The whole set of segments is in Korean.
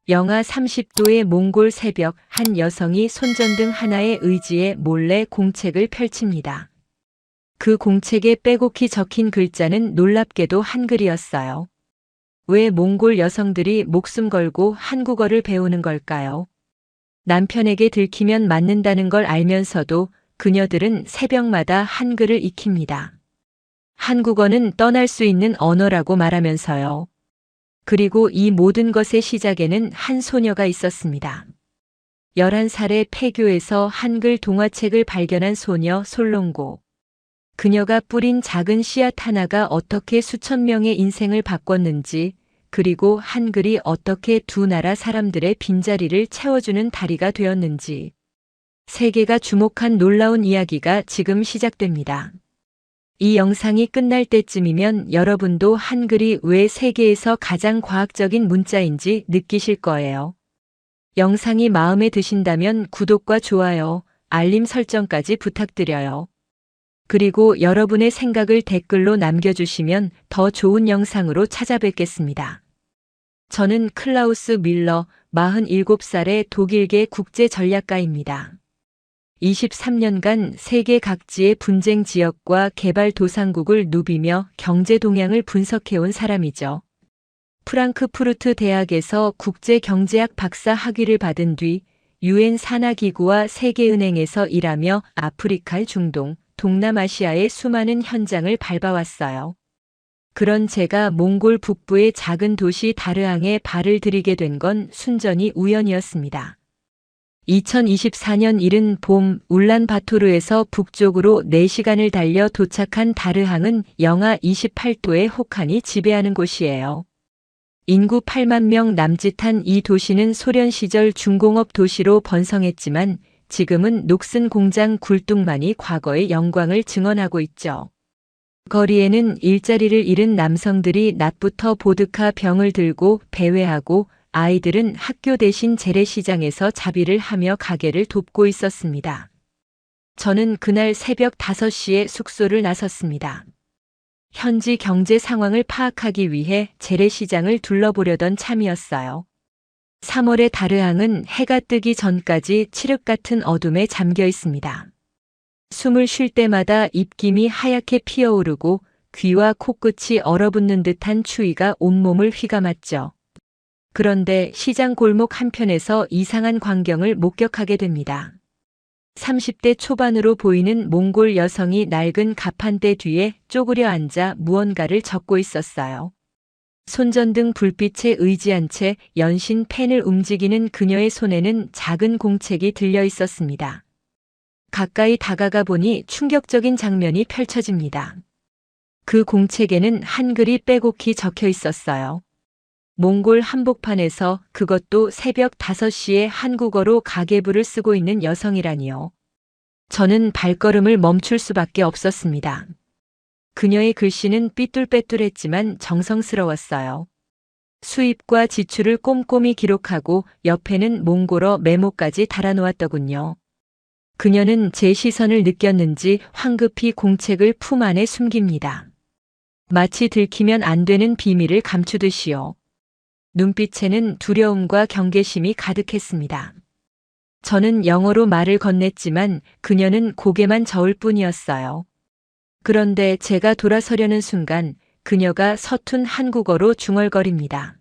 영하 30도의 몽골 새벽, 한 여성이 손전등 하나의 의지에 몰래 공책을 펼칩니다. 그 공책에 빼곡히 적힌 글자는 놀랍게도 한글이었어요. 왜 몽골 여성들이 목숨 걸고 한국어를 배우는 걸까요? 남편에게 들키면 맞는다는 걸 알면서도 그녀들은 새벽마다 한글을 익힙니다. 한국어는 떠날 수 있는 언어라고 말하면서요. 그리고 이 모든 것의 시작에는 한 소녀가 있었습니다. 11살의 폐교에서 한글 동화책을 발견한 소녀 솔롱고. 그녀가 뿌린 작은 씨앗 하나가 어떻게 수천 명의 인생을 바꿨는지, 그리고 한글이 어떻게 두 나라 사람들의 빈자리를 채워주는 다리가 되었는지, 세계가 주목한 놀라운 이야기가 지금 시작됩니다. 이 영상이 끝날 때쯤이면 여러분도 한글이 왜 세계에서 가장 과학적인 문자인지 느끼실 거예요. 영상이 마음에 드신다면 구독과 좋아요, 알림 설정까지 부탁드려요. 그리고 여러분의 생각을 댓글로 남겨주시면 더 좋은 영상으로 찾아뵙겠습니다. 저는 클라우스 밀러, 47살의 독일계 국제전략가입니다. 23년간 세계 각지의 분쟁 지역과 개발도상국을 누비며 경제 동향을 분석해온 사람이죠. 프랑크푸르트 대학에서 국제경제학 박사 학위를 받은 뒤 UN 산하기구와 세계은행에서 일하며 아프리카, 중동, 동남아시아의 수많은 현장을 밟아왔어요. 그런 제가 몽골 북부의 작은 도시 다르항에 발을 들이게 된 건 순전히 우연이었습니다. 2024년 이른 봄 울란바토르에서 북쪽으로 4시간을 달려 도착한 다르항은 영하 28도의 혹한이 지배하는 곳이에요. 인구 8만 명 남짓한 이 도시는 소련 시절 중공업 도시로 번성했지만 지금은 녹슨 공장 굴뚝만이 과거의 영광을 증언하고 있죠. 거리에는 일자리를 잃은 남성들이 낮부터 보드카 병을 들고 배회하고 아이들은 학교 대신 재래시장에서 자비를 하며 가게를 돕고 있었습니다. 저는 그날 새벽 5시에 숙소를 나섰습니다. 현지 경제 상황을 파악하기 위해 재래시장을 둘러보려던 참이었어요. 3월의 다르항은 해가 뜨기 전까지 칠흑 같은 어둠에 잠겨 있습니다. 숨을 쉴 때마다 입김이 하얗게 피어오르고 귀와 코끝이 얼어붙는 듯한 추위가 온몸을 휘감았죠. 그런데 시장 골목 한편에서 이상한 광경을 목격하게 됩니다. 30대 초반으로 보이는 몽골 여성이 낡은 가판대 뒤에 쪼그려 앉아 무언가를 적고 있었어요. 손전등 불빛에 의지한 채 연신 펜을 움직이는 그녀의 손에는 작은 공책이 들려 있었습니다. 가까이 다가가 보니 충격적인 장면이 펼쳐집니다. 그 공책에는 한글이 빼곡히 적혀 있었어요. 몽골 한복판에서, 그것도 새벽 5시에 한국어로 가계부를 쓰고 있는 여성이라니요. 저는 발걸음을 멈출 수밖에 없었습니다. 그녀의 글씨는 삐뚤빼뚤했지만 정성스러웠어요. 수입과 지출을 꼼꼼히 기록하고 옆에는 몽골어 메모까지 달아놓았더군요. 그녀는 제 시선을 느꼈는지 황급히 공책을 품 안에 숨깁니다. 마치 들키면 안 되는 비밀을 감추듯이요. 눈빛에는 두려움과 경계심이 가득했습니다. 저는 영어로 말을 건넸지만 그녀는 고개만 저을 뿐이었어요. 그런데 제가 돌아서려는 순간 그녀가 서툰 한국어로 중얼거립니다.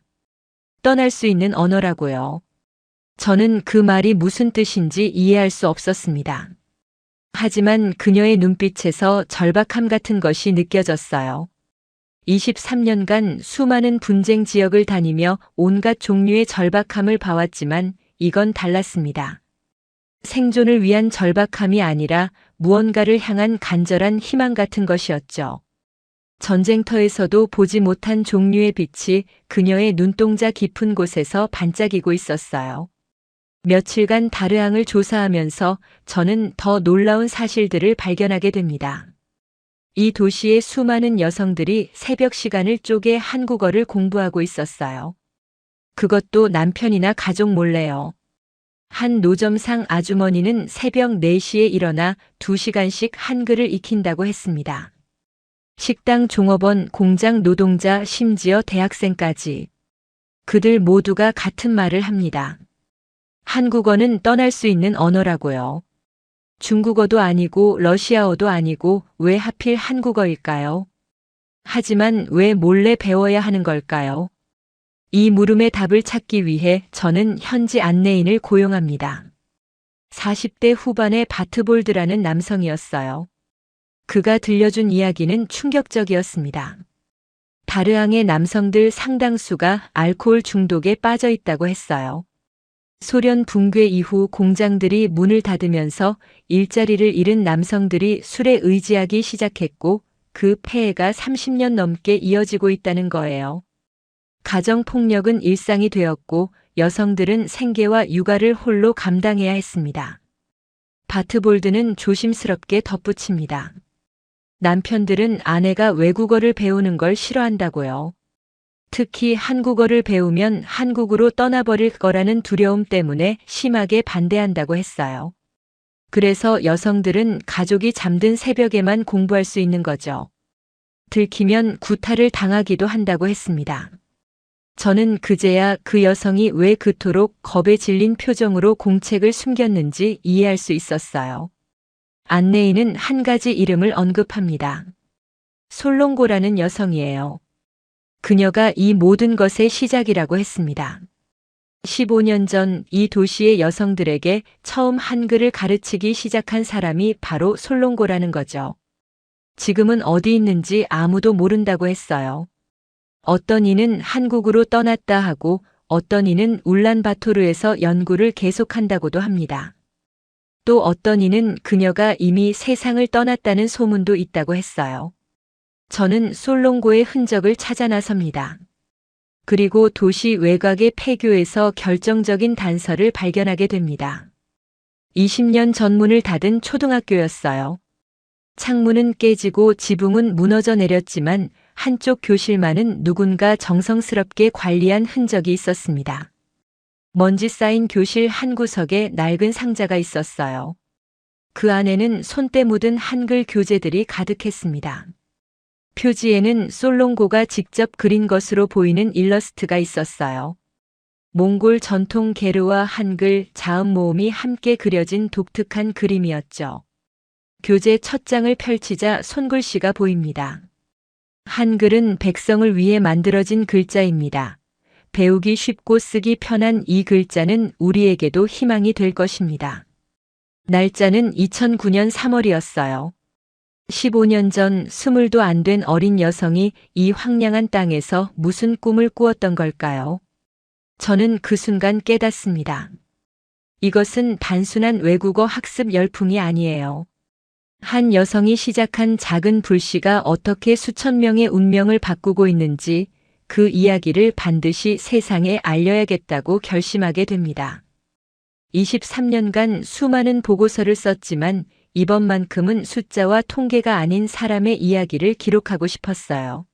떠날 수 있는 언어라고요. 저는 그 말이 무슨 뜻인지 이해할 수 없었습니다. 하지만 그녀의 눈빛에서 절박함 같은 것이 느껴졌어요. 23년간 수많은 분쟁 지역을 다니며 온갖 종류의 절박함을 봐왔지만 이건 달랐습니다. 생존을 위한 절박함이 아니라 무언가를 향한 간절한 희망 같은 것이었죠. 전쟁터에서도 보지 못한 종류의 빛이 그녀의 눈동자 깊은 곳에서 반짝이고 있었어요. 며칠간 다르항을 조사하면서 저는 더 놀라운 사실들을 발견하게 됩니다. 이 도시의 수많은 여성들이 새벽 시간을 쪼개 한국어를 공부하고 있었어요. 그것도 남편이나 가족 몰래요. 한 노점상 아주머니는 새벽 4시에 일어나 2시간씩 한글을 익힌다고 했습니다. 식당 종업원, 공장 노동자, 심지어 대학생까지. 그들 모두가 같은 말을 합니다. 한국어는 떠날 수 있는 언어라고요. 중국어도 아니고 러시아어도 아니고 왜 하필 한국어일까요? 하지만 왜 몰래 배워야 하는 걸까요? 이 물음의 답을 찾기 위해 저는 현지 안내인을 고용합니다. 40대 후반의 바트볼드라는 남성이었어요. 그가 들려준 이야기는 충격적이었습니다. 다르항의 남성들 상당수가 알코올 중독에 빠져 있다고 했어요. 소련 붕괴 이후 공장들이 문을 닫으면서 일자리를 잃은 남성들이 술에 의지하기 시작했고 그 폐해가 30년 넘게 이어지고 있다는 거예요. 가정폭력은 일상이 되었고 여성들은 생계와 육아를 홀로 감당해야 했습니다. 바트볼드는 조심스럽게 덧붙입니다. 남편들은 아내가 외국어를 배우는 걸 싫어한다고요. 특히 한국어를 배우면 한국으로 떠나버릴 거라는 두려움 때문에 심하게 반대한다고 했어요. 그래서 여성들은 가족이 잠든 새벽에만 공부할 수 있는 거죠. 들키면 구타를 당하기도 한다고 했습니다. 저는 그제야 그 여성이 왜 그토록 겁에 질린 표정으로 공책을 숨겼는지 이해할 수 있었어요. 안내인은 한 가지 이름을 언급합니다. 솔롱고라는 여성이에요. 그녀가 이 모든 것의 시작이라고 했습니다. 15년 전 이 도시의 여성들에게 처음 한글을 가르치기 시작한 사람이 바로 솔롱고라는 거죠. 지금은 어디 있는지 아무도 모른다고 했어요. 어떤 이는 한국으로 떠났다 하고 어떤 이는 울란바토르에서 연구를 계속한다고도 합니다. 또 어떤 이는 그녀가 이미 세상을 떠났다는 소문도 있다고 했어요. 저는 솔롱고의 흔적을 찾아 나섭니다. 그리고 도시 외곽의 폐교에서 결정적인 단서를 발견하게 됩니다. 20년 전 문을 닫은 초등학교였어요. 창문은 깨지고 지붕은 무너져 내렸지만 한쪽 교실만은 누군가 정성스럽게 관리한 흔적이 있었습니다. 먼지 쌓인 교실 한 구석에 낡은 상자가 있었어요. 그 안에는 손때 묻은 한글 교재들이 가득했습니다. 표지에는 솔롱고가 직접 그린 것으로 보이는 일러스트가 있었어요. 몽골 전통 게르와 한글 자음 모음이 함께 그려진 독특한 그림이었죠. 교재 첫 장을 펼치자 손글씨가 보입니다. 한글은 백성을 위해 만들어진 글자입니다. 배우기 쉽고 쓰기 편한 이 글자는 우리에게도 희망이 될 것입니다. 날짜는 2009년 3월이었어요. 15년 전 20도 안 된 어린 여성이 이 황량한 땅에서 무슨 꿈을 꾸었던 걸까요? 저는 그 순간 깨닫습니다. 이것은 단순한 외국어 학습 열풍이 아니에요. 한 여성이 시작한 작은 불씨가 어떻게 수천 명의 운명을 바꾸고 있는지 그 이야기를 반드시 세상에 알려야겠다고 결심하게 됩니다. 23년간 수많은 보고서를 썼지만 이번만큼은 숫자와 통계가 아닌 사람의 이야기를 기록하고 싶었어요.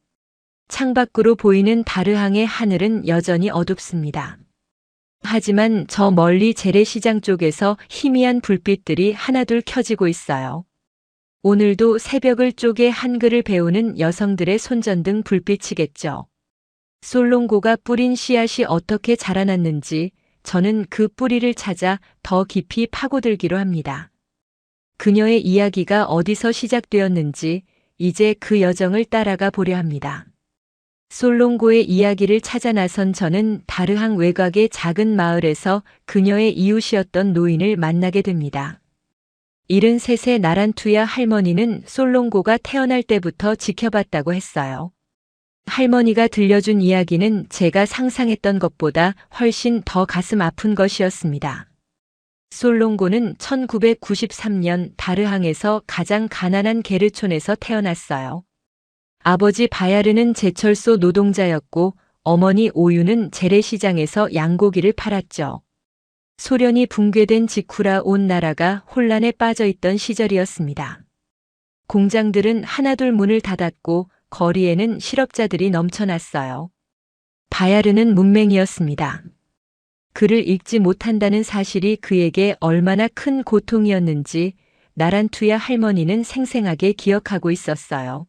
창밖으로 보이는 다르항의 하늘은 여전히 어둡습니다. 하지만 저 멀리 재래시장 쪽에서 희미한 불빛들이 하나둘 켜지고 있어요. 오늘도 새벽을 쪼개 한글을 배우는 여성들의 손전등 불빛이겠죠. 솔롱고가 뿌린 씨앗이 어떻게 자라났는지 저는 그 뿌리를 찾아 더 깊이 파고들기로 합니다. 그녀의 이야기가 어디서 시작되었는지 이제 그 여정을 따라가 보려 합니다. 솔롱고의 이야기를 찾아 나선 저는 다르항 외곽의 작은 마을에서 그녀의 이웃이었던 노인을 만나게 됩니다. 73세 나란투야 할머니는 솔롱고가 태어날 때부터 지켜봤다고 했어요. 할머니가 들려준 이야기는 제가 상상했던 것보다 훨씬 더 가슴 아픈 것이었습니다. 솔롱고는 1993년 다르항에서 가장 가난한 게르촌에서 태어났어요. 아버지 바야르는 제철소 노동자였고 어머니 오유는 재래시장에서 양고기를 팔았죠. 소련이 붕괴된 직후라 온 나라가 혼란에 빠져 있던 시절이었습니다. 공장들은 하나둘 문을 닫았고 거리에는 실업자들이 넘쳐났어요. 바야르는 문맹이었습니다. 글을 읽지 못한다는 사실이 그에게 얼마나 큰 고통이었는지 나란투야 할머니는 생생하게 기억하고 있었어요.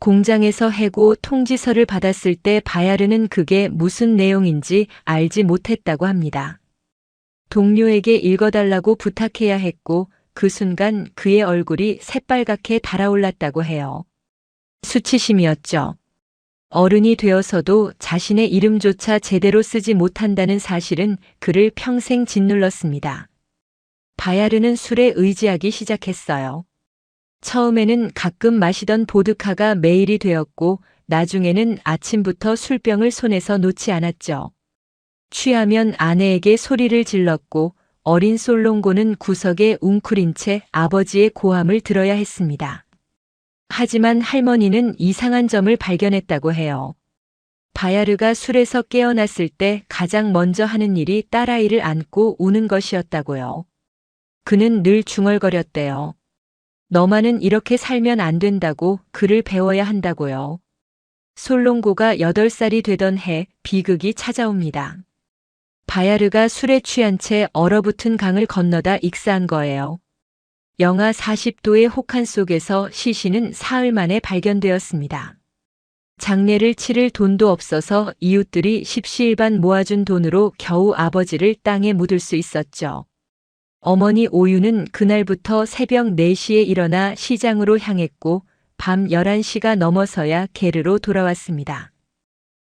공장에서 해고 통지서를 받았을 때 바야르는 그게 무슨 내용인지 알지 못했다고 합니다. 동료에게 읽어달라고 부탁해야 했고 그 순간 그의 얼굴이 새빨갛게 달아올랐다고 해요. 수치심이었죠. 어른이 되어서도 자신의 이름조차 제대로 쓰지 못한다는 사실은 그를 평생 짓눌렀습니다. 바야르는 술에 의지하기 시작했어요. 처음에는 가끔 마시던 보드카가 매일이 되었고 나중에는 아침부터 술병을 손에서 놓지 않았죠. 취하면 아내에게 소리를 질렀고 어린 솔롱고는 구석에 웅크린 채 아버지의 고함을 들어야 했습니다. 하지만 할머니는 이상한 점을 발견했다고 해요. 바야르가 술에서 깨어났을 때 가장 먼저 하는 일이 딸아이를 안고 우는 것이었다고요. 그는 늘 중얼거렸대요. 너만은 이렇게 살면 안 된다고 그를 배워야 한다고요. 솔롱고가 8살이 되던 해 비극이 찾아옵니다. 바야르가 술에 취한 채 얼어붙은 강을 건너다 익사한 거예요. 영하 40도의 혹한 속에서 시신은 사흘 만에 발견되었습니다. 장례를 치를 돈도 없어서 이웃들이 십시일반 모아준 돈으로 겨우 아버지를 땅에 묻을 수 있었죠. 어머니 오유는 그날부터 새벽 4시에 일어나 시장으로 향했고 밤 11시가 넘어서야 게르로 돌아왔습니다.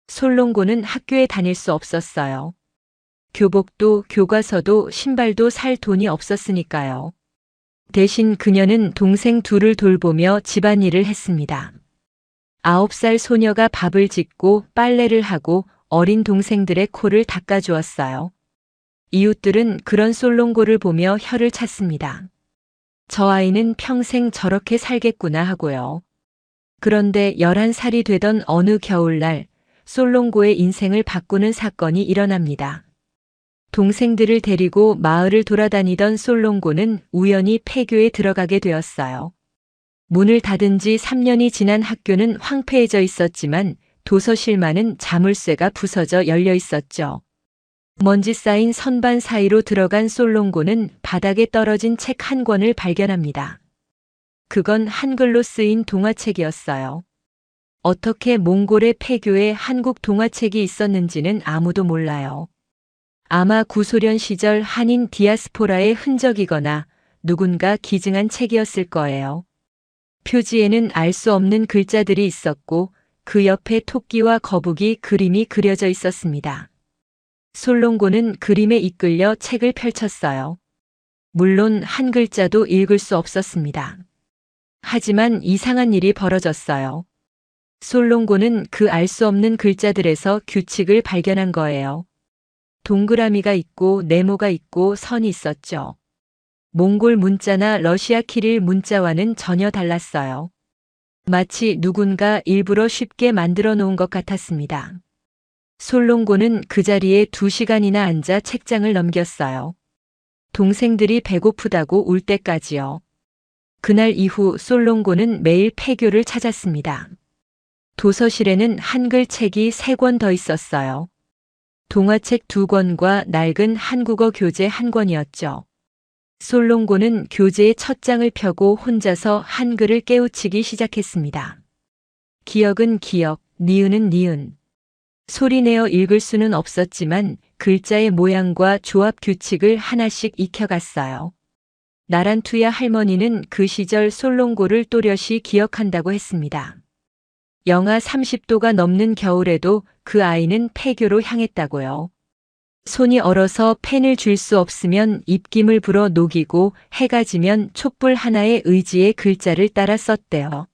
솔롱고는 학교에 다닐 수 없었어요. 교복도 교과서도 신발도 살 돈이 없었으니까요. 대신 그녀는 동생 둘을 돌보며 집안일을 했습니다. 9살 소녀가 밥을 짓고 빨래를 하고 어린 동생들의 코를 닦아주었어요. 이웃들은 그런 솔롱고를 보며 혀를 찼습니다. 저 아이는 평생 저렇게 살겠구나 하고요. 그런데 11살이 되던 어느 겨울날 솔롱고의 인생을 바꾸는 사건이 일어납니다. 동생들을 데리고 마을을 돌아다니던 솔롱고는 우연히 폐교에 들어가게 되었어요. 문을 닫은 지 3년이 지난 학교는 황폐해져 있었지만 도서실만은 자물쇠가 부서져 열려 있었죠. 먼지 쌓인 선반 사이로 들어간 솔롱고는 바닥에 떨어진 책 한 권을 발견합니다. 그건 한글로 쓰인 동화책이었어요. 어떻게 몽골의 폐교에 한국 동화책이 있었는지는 아무도 몰라요. 아마 구소련 시절 한인 디아스포라의 흔적이거나 누군가 기증한 책이었을 거예요. 표지에는 알 수 없는 글자들이 있었고 그 옆에 토끼와 거북이 그림이 그려져 있었습니다. 솔롱고는 그림에 이끌려 책을 펼쳤어요. 물론 한 글자도 읽을 수 없었습니다. 하지만 이상한 일이 벌어졌어요. 솔롱고는 그 알 수 없는 글자들에서 규칙을 발견한 거예요. 동그라미가 있고 네모가 있고 선이 있었죠. 몽골 문자나 러시아 키릴 문자와는 전혀 달랐어요. 마치 누군가 일부러 쉽게 만들어 놓은 것 같았습니다. 솔롱고는 그 자리에 2시간이나 앉아 책장을 넘겼어요. 동생들이 배고프다고 울 때까지요. 그날 이후 솔롱고는 매일 폐교를 찾았습니다. 도서실에는 한글 책이 3권 더 있었어요. 동화책 2권과 낡은 한국어 교재 1권이었죠. 솔롱고는 교재의 첫 장을 펴고 혼자서 한글을 깨우치기 시작했습니다. 기억은 기억, 니은은 니은. 소리내어 읽을 수는 없었지만 글자의 모양과 조합 규칙을 하나씩 익혀갔어요. 나란투야 할머니는 그 시절 솔롱고를 또렷이 기억한다고 했습니다. 영하 30도가 넘는 겨울에도 그 아이는 폐교로 향했다고요. 손이 얼어서 펜을 쥘 수 없으면 입김을 불어 녹이고 해가 지면 촛불 하나의 의지의 글자를 따라 썼대요.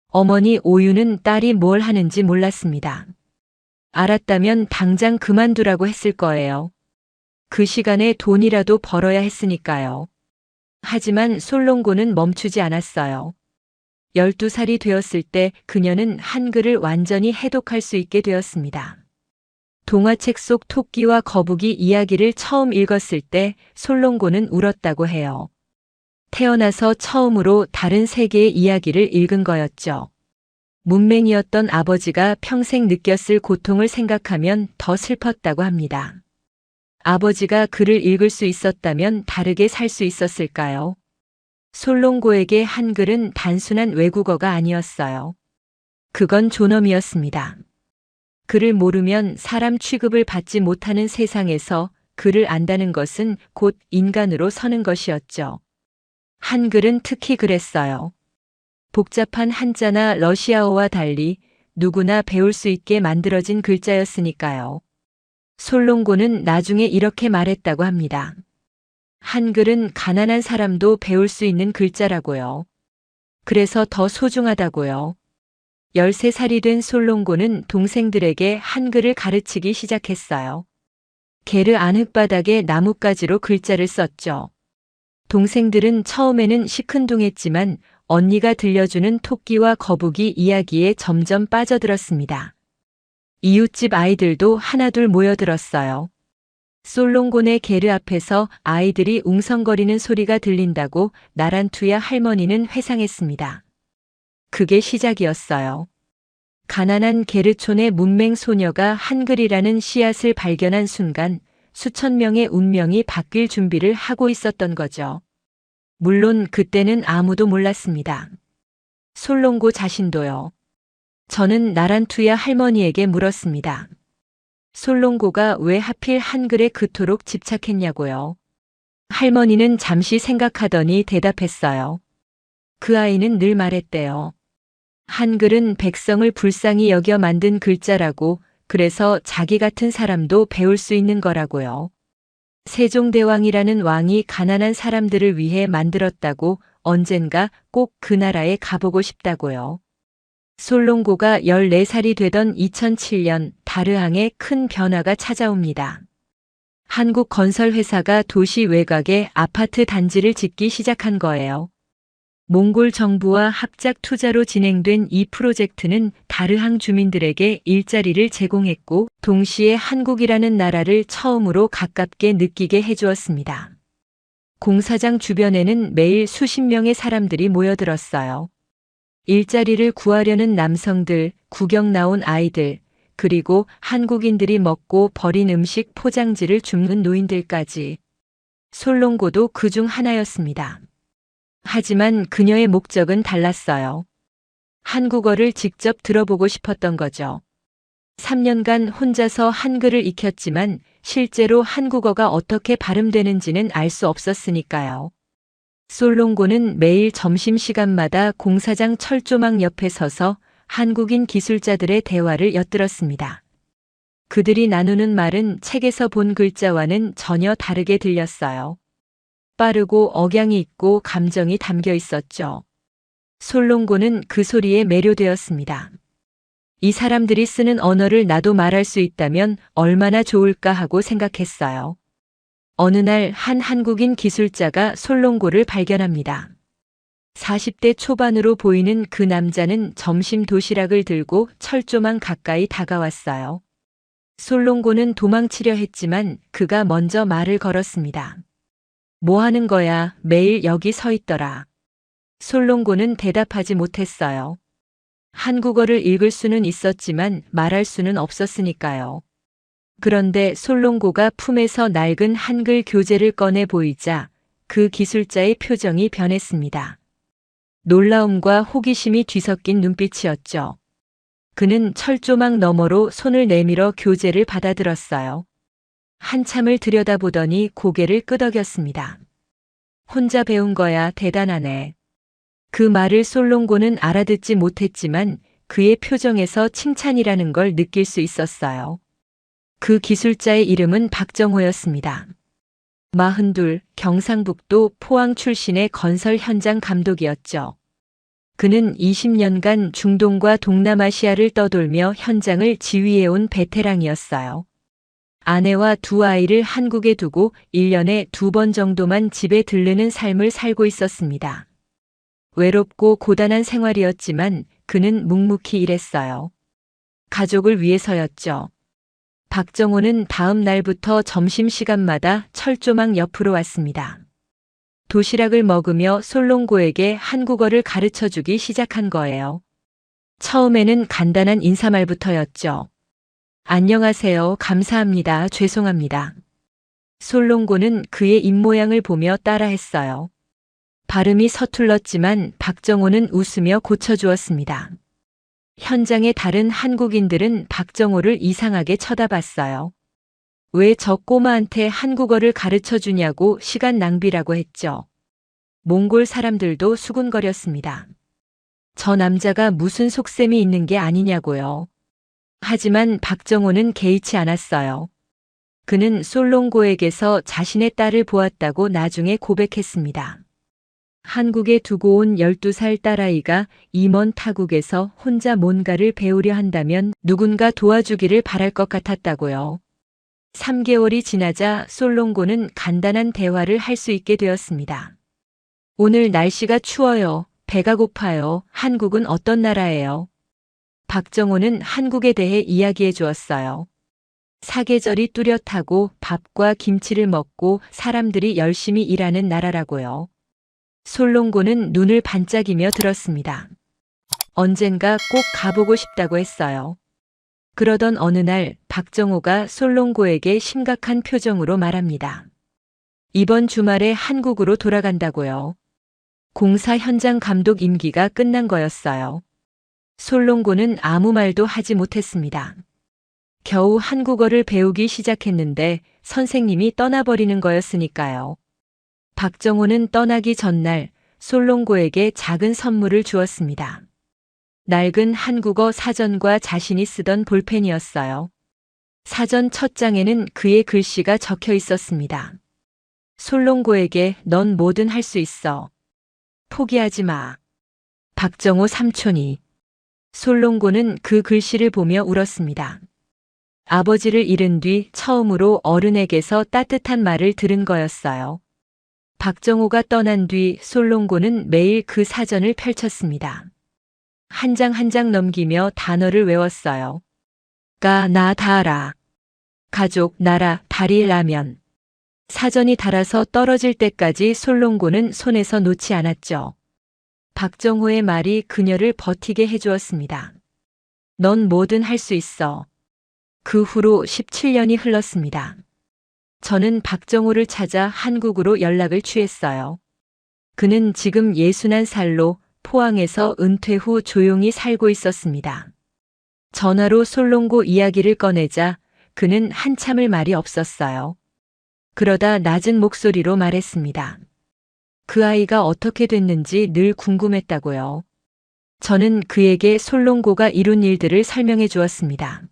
어머니 오유는 딸이 뭘 하는지 몰랐습니다. 알았다면 당장 그만두라고 했을 거예요. 그 시간에 돈이라도 벌어야 했으니까요. 하지만 솔롱고는 멈추지 않았어요. 12살이 되었을 때 그녀는 한글을 완전히 해독할 수 있게 되었습니다. 동화책 속 토끼와 거북이 이야기를 처음 읽었을 때 솔롱고는 울었다고 해요. 태어나서 처음으로 다른 세계의 이야기를 읽은 거였죠. 문맹이었던 아버지가 평생 느꼈을 고통을 생각하면 더 슬펐다고 합니다. 아버지가 글을 읽을 수 있었다면 다르게 살 수 있었을까요? 솔롱고에게 한글은 단순한 외국어가 아니었어요. 그건 존엄이었습니다. 그를 모르면 사람 취급을 받지 못하는 세상에서 그를 안다는 것은 곧 인간으로 서는 것이었죠. 한글은 특히 그랬어요. 복잡한 한자나 러시아어와 달리 누구나 배울 수 있게 만들어진 글자였으니까요. 솔롱고는 나중에 이렇게 말했다고 합니다. 한글은 가난한 사람도 배울 수 있는 글자라고요. 그래서 더 소중하다고요. 13살이 된 솔롱고는 동생들에게 한글을 가르치기 시작했어요. 게르 안흙바닥에 나뭇가지로 글자를 썼죠. 동생들은 처음에는 시큰둥했지만 언니가 들려주는 토끼와 거북이 이야기에 점점 빠져들었습니다. 이웃집 아이들도 하나둘 모여들었어요. 솔롱곤의 게르 앞에서 아이들이 웅성거리는 소리가 들린다고 나란투야 할머니는 회상했습니다. 그게 시작이었어요. 가난한 게르촌의 문맹 소녀가 한글이라는 씨앗을 발견한 순간 수천 명의 운명이 바뀔 준비를 하고 있었던 거죠. 물론 그때는 아무도 몰랐습니다. 솔롱고 자신도요. 저는 나란투야 할머니에게 물었습니다. 솔롱고가 왜 하필 한글에 그토록 집착했냐고요. 할머니는 잠시 생각하더니 대답했어요. 그 아이는 늘 말했대요. 한글은 백성을 불쌍히 여겨 만든 글자라고, 그래서 자기 같은 사람도 배울 수 있는 거라고요. 세종대왕이라는 왕이 가난한 사람들을 위해 만들었다고 언젠가 꼭 그 나라에 가보고 싶다고요. 솔롱고가 14살이 되던 2007년 다르항에 큰 변화가 찾아옵니다. 한국 건설회사가 도시 외곽에 아파트 단지를 짓기 시작한 거예요. 몽골 정부와 합작 투자로 진행된 이 프로젝트는 다르항 주민들에게 일자리를 제공했고 동시에 한국이라는 나라를 처음으로 가깝게 느끼게 해주었습니다. 공사장 주변에는 매일 수십 명의 사람들이 모여들었어요. 일자리를 구하려는 남성들, 구경 나온 아이들, 그리고 한국인들이 먹고 버린 음식 포장지를 줍는 노인들까지. 솔롱고도 그중 하나였습니다. 하지만 그녀의 목적은 달랐어요. 한국어를 직접 들어보고 싶었던 거죠. 3년간 혼자서 한글을 익혔지만 실제로 한국어가 어떻게 발음되는지는 알 수 없었으니까요. 솔롱고는 매일 점심시간마다 공사장 철조망 옆에 서서 한국인 기술자들의 대화를 엿들었습니다. 그들이 나누는 말은 책에서 본 글자와는 전혀 다르게 들렸어요. 빠르고 억양이 있고 감정이 담겨 있었죠. 솔롱고는 그 소리에 매료되었습니다. 이 사람들이 쓰는 언어를 나도 말할 수 있다면 얼마나 좋을까 하고 생각했어요. 어느 날 한 한국인 기술자가 솔롱고를 발견합니다. 40대 초반으로 보이는 그 남자는 점심 도시락을 들고 철조망 가까이 다가왔어요. 솔롱고는 도망치려 했지만 그가 먼저 말을 걸었습니다. 뭐 하는 거야? 매일 여기 서 있더라. 솔롱고는 대답하지 못했어요. 한국어를 읽을 수는 있었지만 말할 수는 없었으니까요. 그런데 솔롱고가 품에서 낡은 한글 교재를 꺼내 보이자 그 기술자의 표정이 변했습니다. 놀라움과 호기심이 뒤섞인 눈빛이었죠. 그는 철조망 너머로 손을 내밀어 교재를 받아들었어요. 한참을 들여다보더니 고개를 끄덕였습니다. 혼자 배운 거야, 대단하네. 그 말을 솔롱고는 알아듣지 못했지만 그의 표정에서 칭찬이라는 걸 느낄 수 있었어요. 그 기술자의 이름은 박정호였습니다. 42, 경상북도 포항 출신의 건설 현장 감독이었죠. 그는 20년간 중동과 동남아시아를 떠돌며 현장을 지휘해온 베테랑이었어요. 아내와 두 아이를 한국에 두고 1년에 2번 정도만 집에 들르는 삶을 살고 있었습니다. 외롭고 고단한 생활이었지만 그는 묵묵히 일했어요. 가족을 위해서였죠. 박정호는 다음 날부터 점심시간마다 철조망 옆으로 왔습니다. 도시락을 먹으며 솔롱고에게 한국어를 가르쳐주기 시작한 거예요. 처음에는 간단한 인사말부터였죠. 안녕하세요, 감사합니다, 죄송합니다. 솔롱고는 그의 입모양을 보며 따라했어요. 발음이 서툴렀지만 박정호는 웃으며 고쳐주었습니다. 현장에 다른 한국인들은 박정호를 이상하게 쳐다봤어요. 왜 저 꼬마한테 한국어를 가르쳐 주냐고 시간 낭비라고 했죠. 몽골 사람들도 수군거렸습니다. 저 남자가 무슨 속셈이 있는 게 아니냐고요. 하지만 박정호는 개의치 않았어요. 그는 솔롱고에게서 자신의 딸을 보았다고 나중에 고백했습니다. 한국에 두고 온 12살 딸아이가 이 먼 타국에서 혼자 뭔가를 배우려 한다면 누군가 도와주기를 바랄 것 같았다고요. 3개월이 지나자 솔롱고는 간단한 대화를 할 수 있게 되었습니다. 오늘 날씨가 추워요. 배가 고파요. 한국은 어떤 나라예요? 박정호는 한국에 대해 이야기해 주었어요. 사계절이 뚜렷하고 밥과 김치를 먹고 사람들이 열심히 일하는 나라라고요. 솔롱고는 눈을 반짝이며 들었습니다. 언젠가 꼭 가보고 싶다고 했어요. 그러던 어느 날 박정호가 솔롱고에게 심각한 표정으로 말합니다. 이번 주말에 한국으로 돌아간다고요. 공사 현장 감독 임기가 끝난 거였어요. 솔롱고는 아무 말도 하지 못했습니다. 겨우 한국어를 배우기 시작했는데 선생님이 떠나버리는 거였으니까요. 박정호는 떠나기 전날 솔롱고에게 작은 선물을 주었습니다. 낡은 한국어 사전과 자신이 쓰던 볼펜이었어요. 사전 첫 장에는 그의 글씨가 적혀 있었습니다. 솔롱고에게 넌 뭐든 할 수 있어. 포기하지 마. 박정호 삼촌이. 솔롱고는 그 글씨를 보며 울었습니다. 아버지를 잃은 뒤 처음으로 어른에게서 따뜻한 말을 들은 거였어요. 박정호가 떠난 뒤 솔롱고는 매일 그 사전을 펼쳤습니다. 한 장 한 장 넘기며 단어를 외웠어요. 가, 나, 다라. 가족, 나라, 다리, 라면. 사전이 닳아서 떨어질 때까지 솔롱고는 손에서 놓지 않았죠. 박정호의 말이 그녀를 버티게 해주었습니다. 넌 뭐든 할 수 있어. 그 후로 17년이 흘렀습니다. 저는 박정호를 찾아 한국으로 연락을 취했어요. 그는 지금 61살로 포항에서 은퇴 후 조용히 살고 있었습니다. 전화로 솔롱고 이야기를 꺼내자 그는 한참을 말이 없었어요. 그러다 낮은 목소리로 말했습니다. 그 아이가 어떻게 됐는지 늘 궁금했다고요. 저는 그에게 솔롱고가 이룬 일들을 설명해 주었습니다.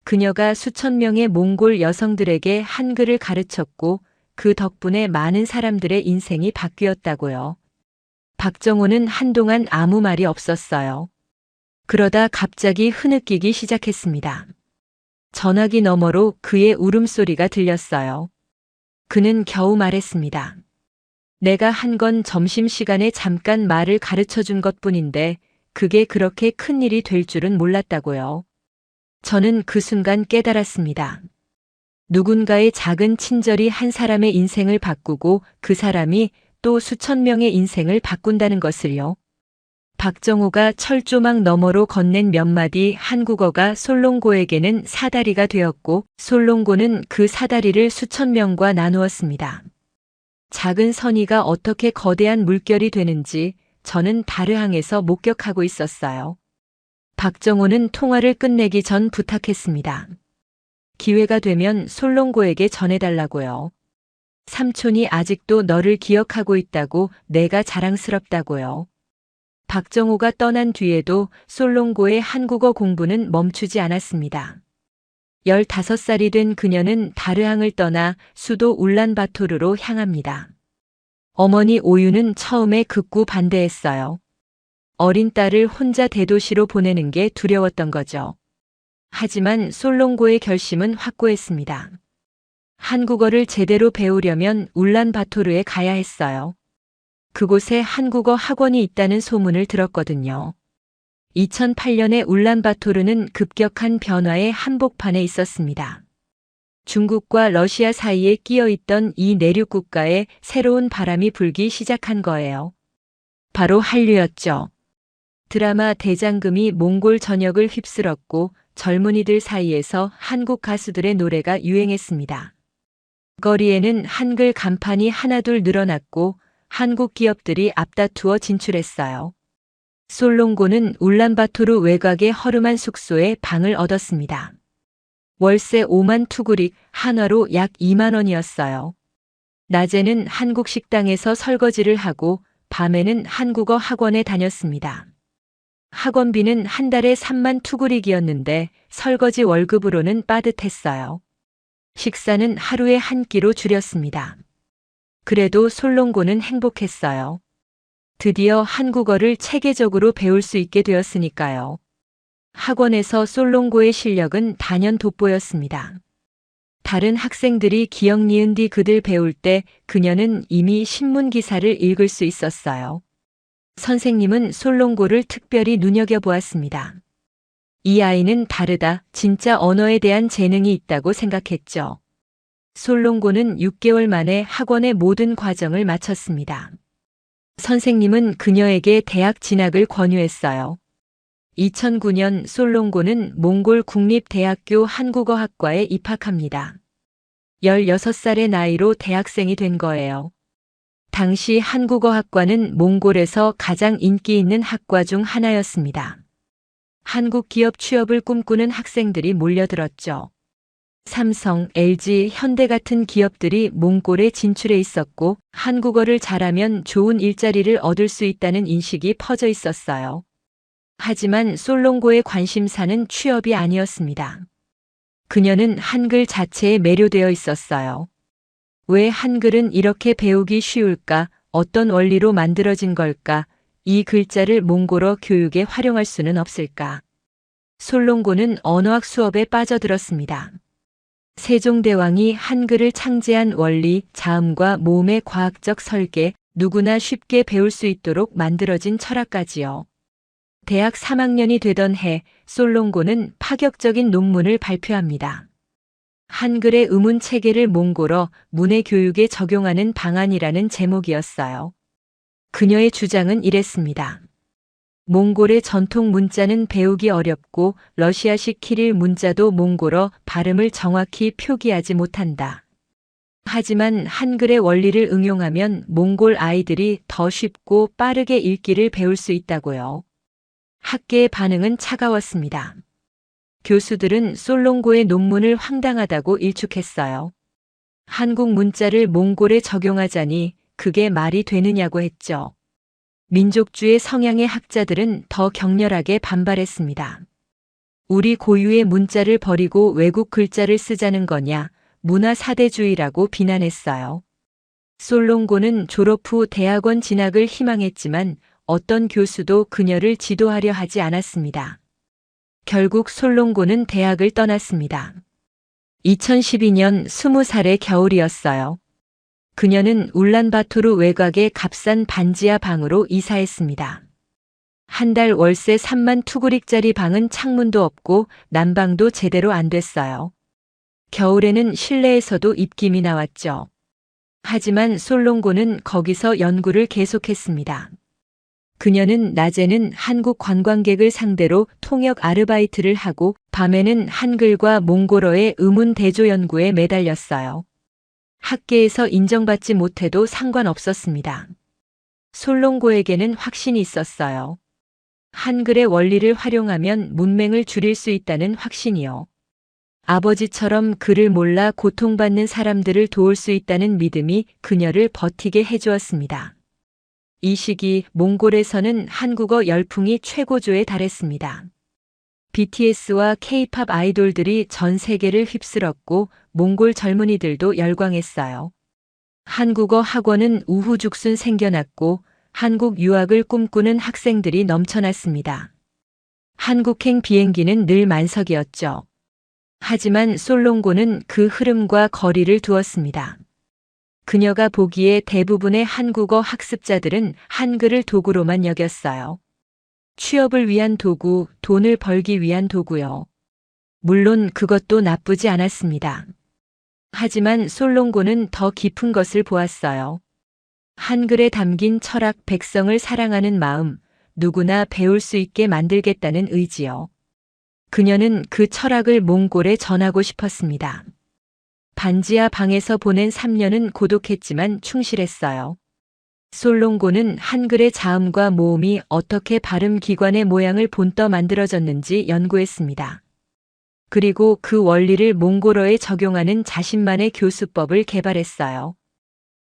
그녀가 수천 명의 몽골 여성들에게 한글을 가르쳤고 그 덕분에 많은 사람들의 인생이 바뀌었다고요. 박정호는 한동안 아무 말이 없었어요. 그러다 갑자기 흐느끼기 시작했습니다. 전화기 너머로 그의 울음소리가 들렸어요. 그는 겨우 말했습니다. 내가 한 건 점심시간에 잠깐 말을 가르쳐 준 것뿐인데 그게 그렇게 큰 일이 될 줄은 몰랐다고요. 저는 그 순간 깨달았습니다. 누군가의 작은 친절이 한 사람의 인생을 바꾸고 그 사람이 또 수천 명의 인생을 바꾼다는 것을요. 박정호가 철조망 너머로 건넨 몇 마디 한국어가 솔롱고에게는 사다리가 되었고 솔롱고는 그 사다리를 수천 명과 나누었습니다. 작은 선의가 어떻게 거대한 물결이 되는지 저는 다르항에서 목격하고 있었어요. 박정호는 통화를 끝내기 전 부탁했습니다. 기회가 되면 솔롱고에게 전해달라고요. 삼촌이 아직도 너를 기억하고 있다고 내가 자랑스럽다고요. 박정호가 떠난 뒤에도 솔롱고의 한국어 공부는 멈추지 않았습니다. 15살이 된 그녀는 다르항을 떠나 수도 울란바토르로 향합니다. 어머니 오유는 처음에 극구 반대했어요. 어린 딸을 혼자 대도시로 보내는 게 두려웠던 거죠. 하지만 솔롱고의 결심은 확고했습니다. 한국어를 제대로 배우려면 울란바토르에 가야 했어요. 그곳에 한국어 학원이 있다는 소문을 들었거든요. 2008년에 울란바토르는 급격한 변화의 한복판에 있었습니다. 중국과 러시아 사이에 끼어 있던 이 내륙 국가에 새로운 바람이 불기 시작한 거예요. 바로 한류였죠. 드라마 대장금이 몽골 전역을 휩쓸었고 젊은이들 사이에서 한국 가수들의 노래가 유행했습니다. 거리에는 한글 간판이 하나둘 늘어났고 한국 기업들이 앞다투어 진출했어요. 솔롱고는 울란바토르 외곽의 허름한 숙소에 방을 얻었습니다. 월세 5만 투구릭, 한화로 약 2만 원이었어요. 낮에는 한국 식당에서 설거지를 하고 밤에는 한국어 학원에 다녔습니다. 학원비는 한 달에 3만 투구릭이었는데 설거지 월급으로는 빠듯했어요. 식사는 하루에 한 끼로 줄였습니다. 그래도 솔롱고는 행복했어요. 드디어 한국어를 체계적으로 배울 수 있게 되었으니까요. 학원에서 솔롱고의 실력은 단연 돋보였습니다. 다른 학생들이 기억 니은 뒤 그들 배울 때 그녀는 이미 신문 기사를 읽을 수 있었어요. 선생님은 솔롱고를 특별히 눈여겨보았습니다. 이 아이는 다르다, 진짜 언어에 대한 재능이 있다고 생각했죠. 솔롱고는 6개월 만에 학원의 모든 과정을 마쳤습니다. 선생님은 그녀에게 대학 진학을 권유했어요. 2009년 솔롱고는 몽골 국립대학교 한국어학과에 입학합니다. 16살의 나이로 대학생이 된 거예요. 당시 한국어학과는 몽골에서 가장 인기 있는 학과 중 하나였습니다. 한국 기업 취업을 꿈꾸는 학생들이 몰려들었죠. 삼성, LG, 현대 같은 기업들이 몽골에 진출해 있었고 한국어를 잘하면 좋은 일자리를 얻을 수 있다는 인식이 퍼져 있었어요. 하지만 솔롱고의 관심사는 취업이 아니었습니다. 그녀는 한글 자체에 매료되어 있었어요. 왜 한글은 이렇게 배우기 쉬울까? 어떤 원리로 만들어진 걸까? 이 글자를 몽골어 교육에 활용할 수는 없을까? 솔롱고는 언어학 수업에 빠져들었습니다. 세종대왕이 한글을 창제한 원리, 자음과 모음의 과학적 설계, 누구나 쉽게 배울 수 있도록 만들어진 철학까지요. 대학 3학년이 되던 해 솔롱고는 파격적인 논문을 발표합니다. 한글의 의문 체계를 몽골어 문해 교육에 적용하는 방안이라는 제목이었어요. 그녀의 주장은 이랬습니다. 몽골의 전통 문자는 배우기 어렵고 러시아식 키릴 문자도 몽골어 발음을 정확히 표기하지 못한다. 하지만 한글의 원리를 응용하면 몽골 아이들이 더 쉽고 빠르게 읽기를 배울 수 있다고요. 학계의 반응은 차가웠습니다. 교수들은 솔롱고의 논문을 황당하다고 일축했어요. 한국 문자를 몽골에 적용하자니 그게 말이 되느냐고 했죠. 민족주의 성향의 학자들은 더 격렬하게 반발했습니다. 우리 고유의 문자를 버리고 외국 글자를 쓰자는 거냐, 문화 사대주의라고 비난했어요. 솔롱고는 졸업 후 대학원 진학을 희망했지만 어떤 교수도 그녀를 지도하려 하지 않았습니다. 결국 솔롱고는 대학을 떠났습니다. 2012년 20살의 겨울이었어요. 그녀는 울란바토르 외곽의 값싼 반지하 방으로 이사했습니다. 한 달 월세 3만 투구릭짜리 방은 창문도 없고 난방도 제대로 안 됐어요. 겨울에는 실내에서도 입김이 나왔죠. 하지만 솔롱고는 거기서 연구를 계속했습니다. 그녀는 낮에는 한국 관광객을 상대로 통역 아르바이트를 하고 밤에는 한글과 몽골어의 의문 대조 연구에 매달렸어요. 학계에서 인정받지 못해도 상관없었습니다. 솔롱고에게는 확신이 있었어요. 한글의 원리를 활용하면 문맹을 줄일 수 있다는 확신이요. 아버지처럼 글을 몰라 고통받는 사람들을 도울 수 있다는 믿음이 그녀를 버티게 해주었습니다. 이 시기 몽골에서는 한국어 열풍이 최고조에 달했습니다. BTS와 K-팝 아이돌들이 전 세계를 휩쓸었고 몽골 젊은이들도 열광했어요. 한국어 학원은 우후죽순 생겨났고 한국 유학을 꿈꾸는 학생들이 넘쳐났습니다. 한국행 비행기는 늘 만석이었죠. 하지만 솔롱고는 그 흐름과 거리를 두었습니다. 그녀가 보기에 대부분의 한국어 학습자들은 한글을 도구로만 여겼어요. 취업을 위한 도구, 돈을 벌기 위한 도구요. 물론 그것도 나쁘지 않았습니다. 하지만 솔롱고는 더 깊은 것을 보았어요. 한글에 담긴 철학, 백성을 사랑하는 마음, 누구나 배울 수 있게 만들겠다는 의지요. 그녀는 그 철학을 몽골에 전하고 싶었습니다. 반지하 방에서 보낸 3년은 고독했지만 충실했어요. 솔롱고는 한글의 자음과 모음이 어떻게 발음 기관의 모양을 본떠 만들어졌는지 연구했습니다. 그리고 그 원리를 몽골어에 적용하는 자신만의 교수법을 개발했어요.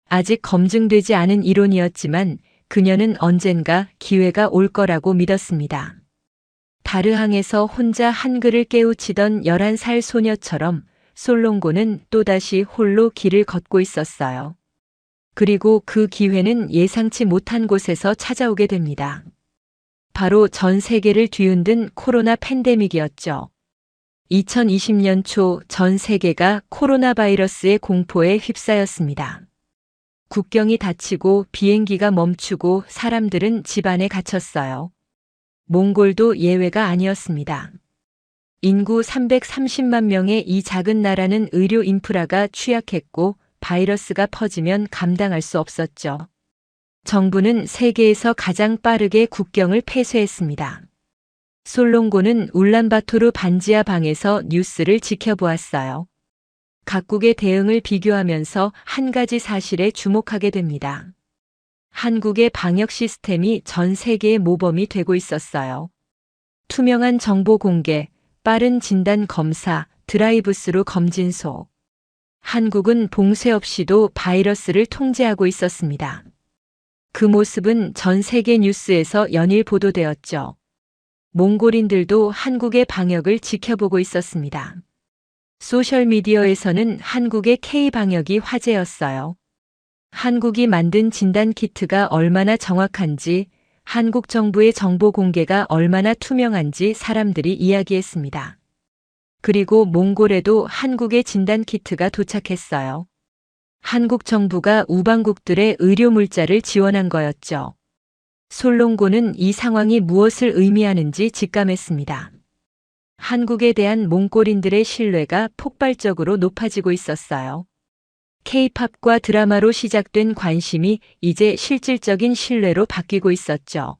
아직 검증되지 않은 이론이었지만 그녀는 언젠가 기회가 올 거라고 믿었습니다. 다르항에서 혼자 한글을 깨우치던 11살 소녀처럼 솔롱고는 또다시 홀로 길을 걷고 있었어요. 그리고 그 기회는 예상치 못한 곳에서 찾아오게 됩니다. 바로 전 세계를 뒤흔든 코로나 팬데믹이었죠. 2020년 초 전 세계가 코로나 바이러스의 공포에 휩싸였습니다. 국경이 닫히고 비행기가 멈추고 사람들은 집 안에 갇혔어요. 몽골도 예외가 아니었습니다. 인구 330만 명의 이 작은 나라는 의료 인프라가 취약했고 바이러스가 퍼지면 감당할 수 없었죠. 정부는 세계에서 가장 빠르게 국경을 폐쇄했습니다. 솔롱고는 울란바토르 반지하 방에서 뉴스를 지켜보았어요. 각국의 대응을 비교하면서 한 가지 사실에 주목하게 됩니다. 한국의 방역 시스템이 전 세계의 모범이 되고 있었어요. 투명한 정보 공개, 빠른 진단 검사, 드라이브스루 검진소. 한국은 봉쇄 없이도 바이러스를 통제하고 있었습니다. 그 모습은 전 세계 뉴스에서 연일 보도되었죠. 몽골인들도 한국의 방역을 지켜보고 있었습니다. 소셜미디어에서는 한국의 K-방역이 화제였어요. 한국이 만든 진단키트가 얼마나 정확한지, 한국 정부의 정보 공개가 얼마나 투명한지 사람들이 이야기했습니다. 그리고 몽골에도 한국의 진단키트가 도착했어요. 한국 정부가 우방국들의 의료 물자를 지원한 거였죠. 솔롱고는 이 상황이 무엇을 의미하는지 직감했습니다. 한국에 대한 몽골인들의 신뢰가 폭발적으로 높아지고 있었어요. K-팝과 드라마로 시작된 관심이 이제 실질적인 신뢰로 바뀌고 있었죠.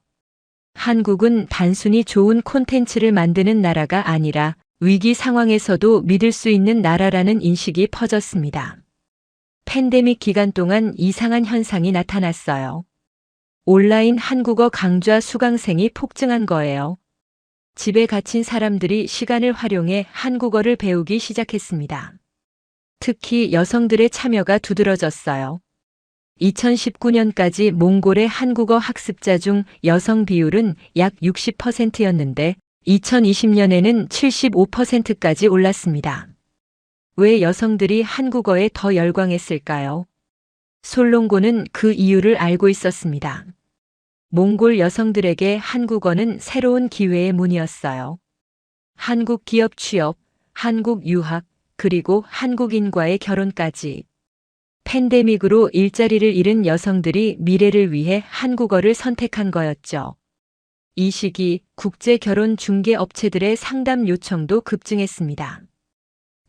한국은 단순히 좋은 콘텐츠를 만드는 나라가 아니라 위기 상황에서도 믿을 수 있는 나라라는 인식이 퍼졌습니다. 팬데믹 기간 동안 이상한 현상이 나타났어요. 온라인 한국어 강좌 수강생이 폭증한 거예요. 집에 갇힌 사람들이 시간을 활용해 한국어를 배우기 시작했습니다. 특히 여성들의 참여가 두드러졌어요. 2019년까지 몽골의 한국어 학습자 중 여성 비율은 약 60%였는데 2020년에는 75%까지 올랐습니다. 왜 여성들이 한국어에 더 열광했을까요? 솔롱고는 그 이유를 알고 있었습니다. 몽골 여성들에게 한국어는 새로운 기회의 문이었어요. 한국 기업 취업, 한국 유학, 그리고 한국인과의 결혼까지. 팬데믹으로 일자리를 잃은 여성들이 미래를 위해 한국어를 선택한 거였죠. 이 시기 국제 결혼 중개 업체들의 상담 요청도 급증했습니다.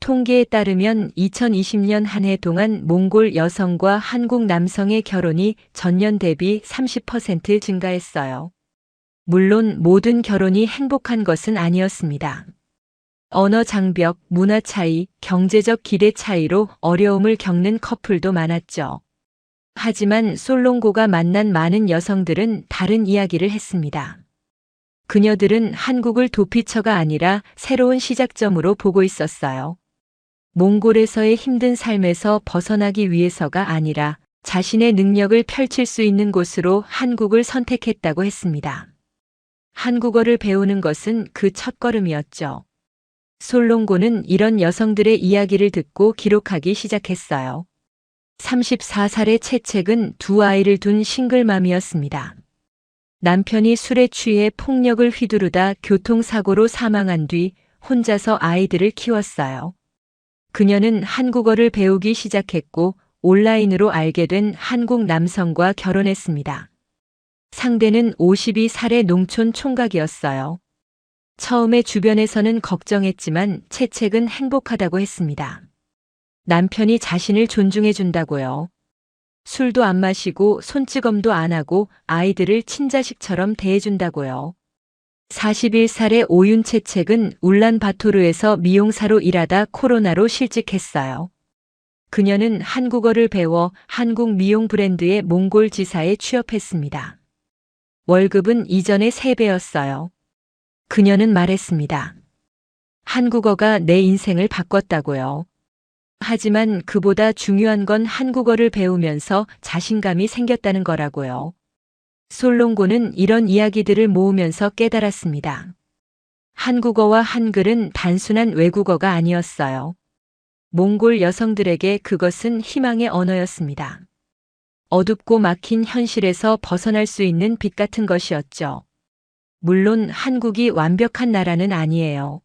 통계에 따르면 2020년 한 해 동안 몽골 여성과 한국 남성의 결혼이 전년 대비 30% 증가했어요. 물론 모든 결혼이 행복한 것은 아니었습니다. 언어 장벽, 문화 차이, 경제적 기대 차이로 어려움을 겪는 커플도 많았죠. 하지만 솔롱고가 만난 많은 여성들은 다른 이야기를 했습니다. 그녀들은 한국을 도피처가 아니라 새로운 시작점으로 보고 있었어요. 몽골에서의 힘든 삶에서 벗어나기 위해서가 아니라 자신의 능력을 펼칠 수 있는 곳으로 한국을 선택했다고 했습니다. 한국어를 배우는 것은 그 첫걸음이었죠. 솔롱고는 이런 여성들의 이야기를 듣고 기록하기 시작했어요. 34살의 채책은 두 아이를 둔 싱글맘이었습니다. 남편이 술에 취해 폭력을 휘두르다 교통사고로 사망한 뒤 혼자서 아이들을 키웠어요. 그녀는 한국어를 배우기 시작했고 온라인으로 알게 된 한국 남성과 결혼했습니다. 상대는 52살의 농촌 총각이었어요. 처음에 주변에서는 걱정했지만 채책은 행복하다고 했습니다. 남편이 자신을 존중해준다고요. 술도 안 마시고 손찌검도 안 하고 아이들을 친자식처럼 대해준다고요. 41살의 오윤 채책은 울란바토르에서 미용사로 일하다 코로나로 실직했어요. 그녀는 한국어를 배워 한국 미용 브랜드의 몽골 지사에 취업했습니다. 월급은 이전의 3배였어요. 그녀는 말했습니다. 한국어가 내 인생을 바꿨다고요. 하지만 그보다 중요한 건 한국어를 배우면서 자신감이 생겼다는 거라고요. 솔롱고는 이런 이야기들을 모으면서 깨달았습니다. 한국어와 한글은 단순한 외국어가 아니었어요. 몽골 여성들에게 그것은 희망의 언어였습니다. 어둡고 막힌 현실에서 벗어날 수 있는 빛 같은 것이었죠. 물론 한국이 완벽한 나라는 아니에요.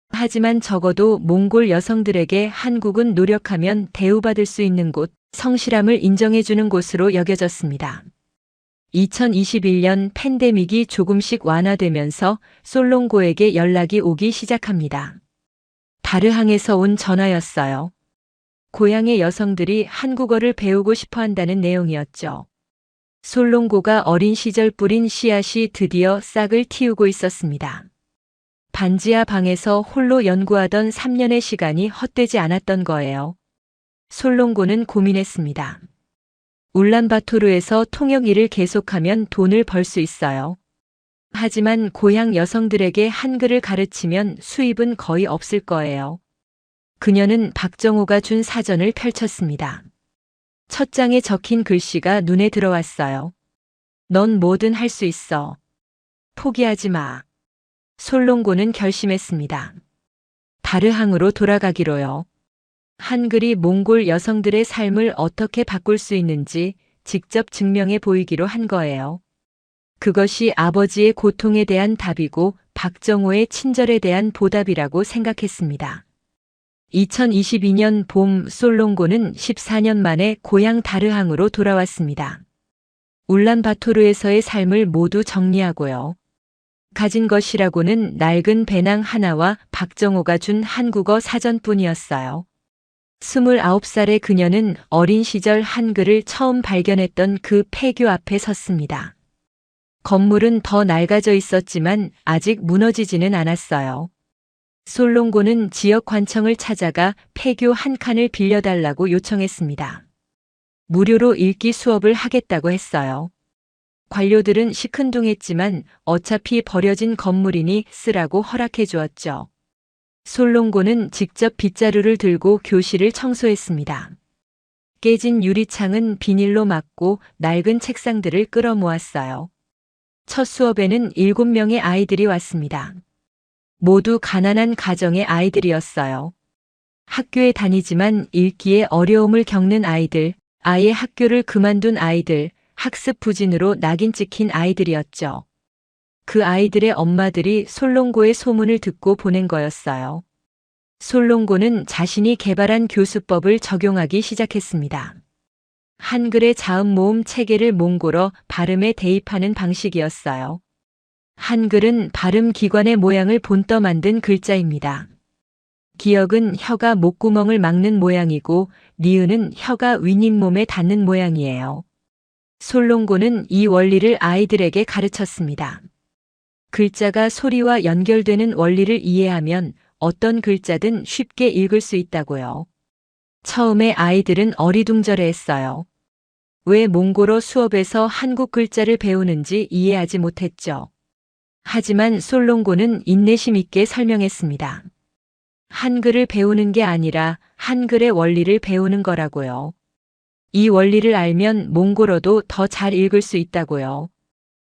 하지만 적어도 몽골 여성들에게 한국은 노력하면 대우받을 수 있는 곳, 성실함을 인정해주는 곳으로 여겨졌습니다. 2021년 팬데믹이 조금씩 완화되면서 솔롱고에게 연락이 오기 시작합니다. 다르항에서 온 전화였어요. 고향의 여성들이 한국어를 배우고 싶어 한다는 내용이었죠. 솔롱고가 어린 시절 뿌린 씨앗이 드디어 싹을 틔우고 있었습니다. 반지하 방에서 홀로 연구하던 3년의 시간이 헛되지 않았던 거예요. 솔롱고는 고민했습니다. 울란바토르에서 통역 일을 계속하면 돈을 벌 수 있어요. 하지만 고향 여성들에게 한글을 가르치면 수입은 거의 없을 거예요. 그녀는 박정호가 준 사전을 펼쳤습니다. 첫 장에 적힌 글씨가 눈에 들어왔어요. 넌 뭐든 할 수 있어. 포기하지 마. 솔롱고는 결심했습니다. 다르항으로 돌아가기로요. 한글이 몽골 여성들의 삶을 어떻게 바꿀 수 있는지 직접 증명해 보이기로 한 거예요. 그것이 아버지의 고통에 대한 답이고 박정호의 친절에 대한 보답이라고 생각했습니다. 2022년 봄 솔롱고는 14년 만에 고향 다르항으로 돌아왔습니다. 울란바토르에서의 삶을 모두 정리하고요. 가진 것이라고는 낡은 배낭 하나와 박정호가 준 한국어 사전뿐이었어요. 29살의 그녀는 어린 시절 한글을 처음 발견했던 그 폐교 앞에 섰습니다. 건물은 더 낡아져 있었지만 아직 무너지지는 않았어요. 솔롱고는 지역 관청을 찾아가 폐교 한 칸을 빌려달라고 요청했습니다. 무료로 읽기 수업을 하겠다고 했어요. 관료들은 시큰둥했지만 어차피 버려진 건물이니 쓰라고 허락해 주었죠. 솔롱고는 직접 빗자루를 들고 교실을 청소했습니다. 깨진 유리창은 비닐로 막고 낡은 책상들을 끌어모았어요. 첫 수업에는 7명의 아이들이 왔습니다. 모두 가난한 가정의 아이들이었어요. 학교에 다니지만 읽기에 어려움을 겪는 아이들, 아예 학교를 그만둔 아이들, 학습 부진으로 낙인 찍힌 아이들이었죠. 그 아이들의 엄마들이 솔롱고의 소문을 듣고 보낸 거였어요. 솔롱고는 자신이 개발한 교수법을 적용하기 시작했습니다. 한글의 자음 모음 체계를 몽골어 발음에 대입하는 방식이었어요. 한글은 발음 기관의 모양을 본떠 만든 글자입니다. 기역은 혀가 목구멍을 막는 모양이고 리은은 혀가 윗잇몸에 닿는 모양이에요. 솔롱고는 이 원리를 아이들에게 가르쳤습니다. 글자가 소리와 연결되는 원리를 이해하면 어떤 글자든 쉽게 읽을 수 있다고요. 처음에 아이들은 어리둥절해했어요. 왜 몽골어 수업에서 한국 글자를 배우는지 이해하지 못했죠. 하지만 솔롱고는 인내심 있게 설명했습니다. 한글을 배우는 게 아니라 한글의 원리를 배우는 거라고요. 이 원리를 알면 몽골어도 더 잘 읽을 수 있다고요.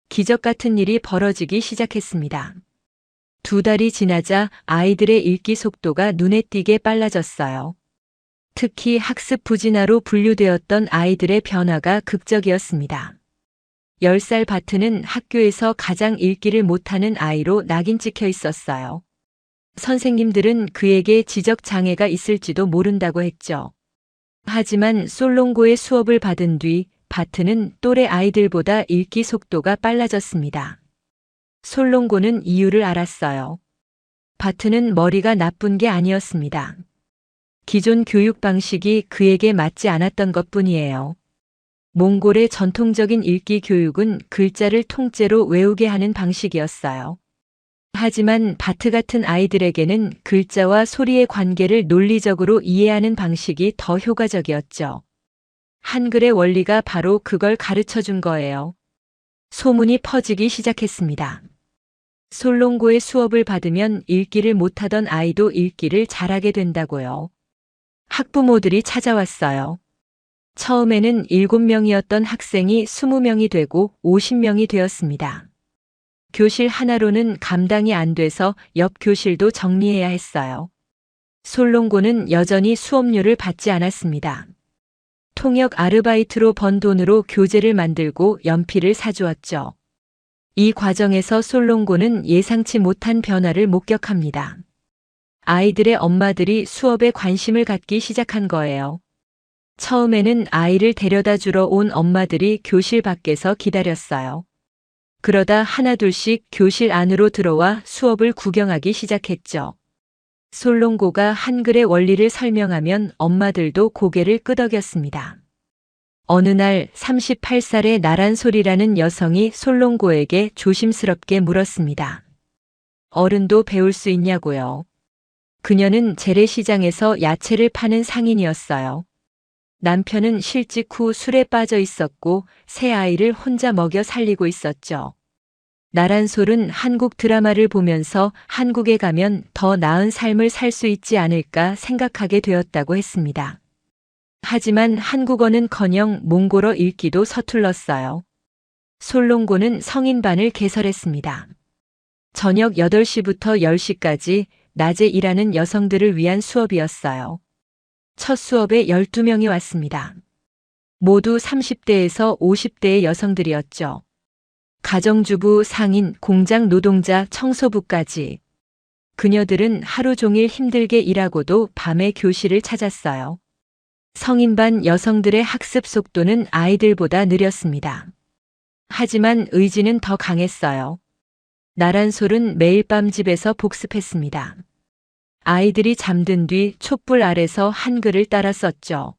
기적 같은 일이 벌어지기 시작했습니다. 2달이 지나자 아이들의 읽기 속도가 눈에 띄게 빨라졌어요. 특히 학습 부진아로 분류되었던 아이들의 변화가 극적이었습니다. 10살 바트는 학교에서 가장 읽기를 못하는 아이로 낙인 찍혀 있었어요. 선생님들은 그에게 지적 장애가 있을지도 모른다고 했죠. 하지만 솔롱고의 수업을 받은 뒤 바트는 또래 아이들보다 읽기 속도가 빨라졌습니다. 솔롱고는 이유를 알았어요. 바트는 머리가 나쁜 게 아니었습니다. 기존 교육 방식이 그에게 맞지 않았던 것뿐이에요. 몽골의 전통적인 읽기 교육은 글자를 통째로 외우게 하는 방식이었어요. 하지만 바트 같은 아이들에게는 글자와 소리의 관계를 논리적으로 이해하는 방식이 더 효과적이었죠. 한글의 원리가 바로 그걸 가르쳐 준 거예요. 소문이 퍼지기 시작했습니다. 솔롱고의 수업을 받으면 읽기를 못하던 아이도 읽기를 잘하게 된다고요. 학부모들이 찾아왔어요. 처음에는 7명이었던 학생이 20명이 되고 50명이 되었습니다. 교실 하나로는 감당이 안 돼서 옆 교실도 정리해야 했어요. 솔롱고는 여전히 수업료를 받지 않았습니다. 통역 아르바이트로 번 돈으로 교재를 만들고 연필을 사주었죠. 이 과정에서 솔롱고는 예상치 못한 변화를 목격합니다. 아이들의 엄마들이 수업에 관심을 갖기 시작한 거예요. 처음에는 아이를 데려다 주러 온 엄마들이 교실 밖에서 기다렸어요. 그러다 하나둘씩 교실 안으로 들어와 수업을 구경하기 시작했죠. 솔롱고가 한글의 원리를 설명하면 엄마들도 고개를 끄덕였습니다. 어느 날 38살의 나란솔이라는 여성이 솔롱고에게 조심스럽게 물었습니다. 어른도 배울 수 있냐고요. 그녀는 재래시장에서 야채를 파는 상인이었어요. 남편은 실직 후 술에 빠져 있었고 새 아이를 혼자 먹여 살리고 있었죠. 나란솔은 한국 드라마를 보면서 한국에 가면 더 나은 삶을 살 수 있지 않을까 생각하게 되었다고 했습니다. 하지만 한국어는커녕 몽골어 읽기도 서툴렀어요. 솔롱고는 성인반을 개설했습니다. 저녁 8시부터 10시까지 낮에 일하는 여성들을 위한 수업이었어요. 첫 수업에 12명이 왔습니다. 모두 30대에서 50대의 여성들이었죠. 가정주부, 상인, 공장 노동자, 청소부까지. 그녀들은 하루 종일 힘들게 일하고도 밤에 교실을 찾았어요. 성인반 여성들의 학습 속도는 아이들보다 느렸습니다. 하지만 의지는 더 강했어요. 나란솔은 매일 밤 집에서 복습했습니다. 아이들이 잠든 뒤 촛불 아래서 한글을 따라 썼죠.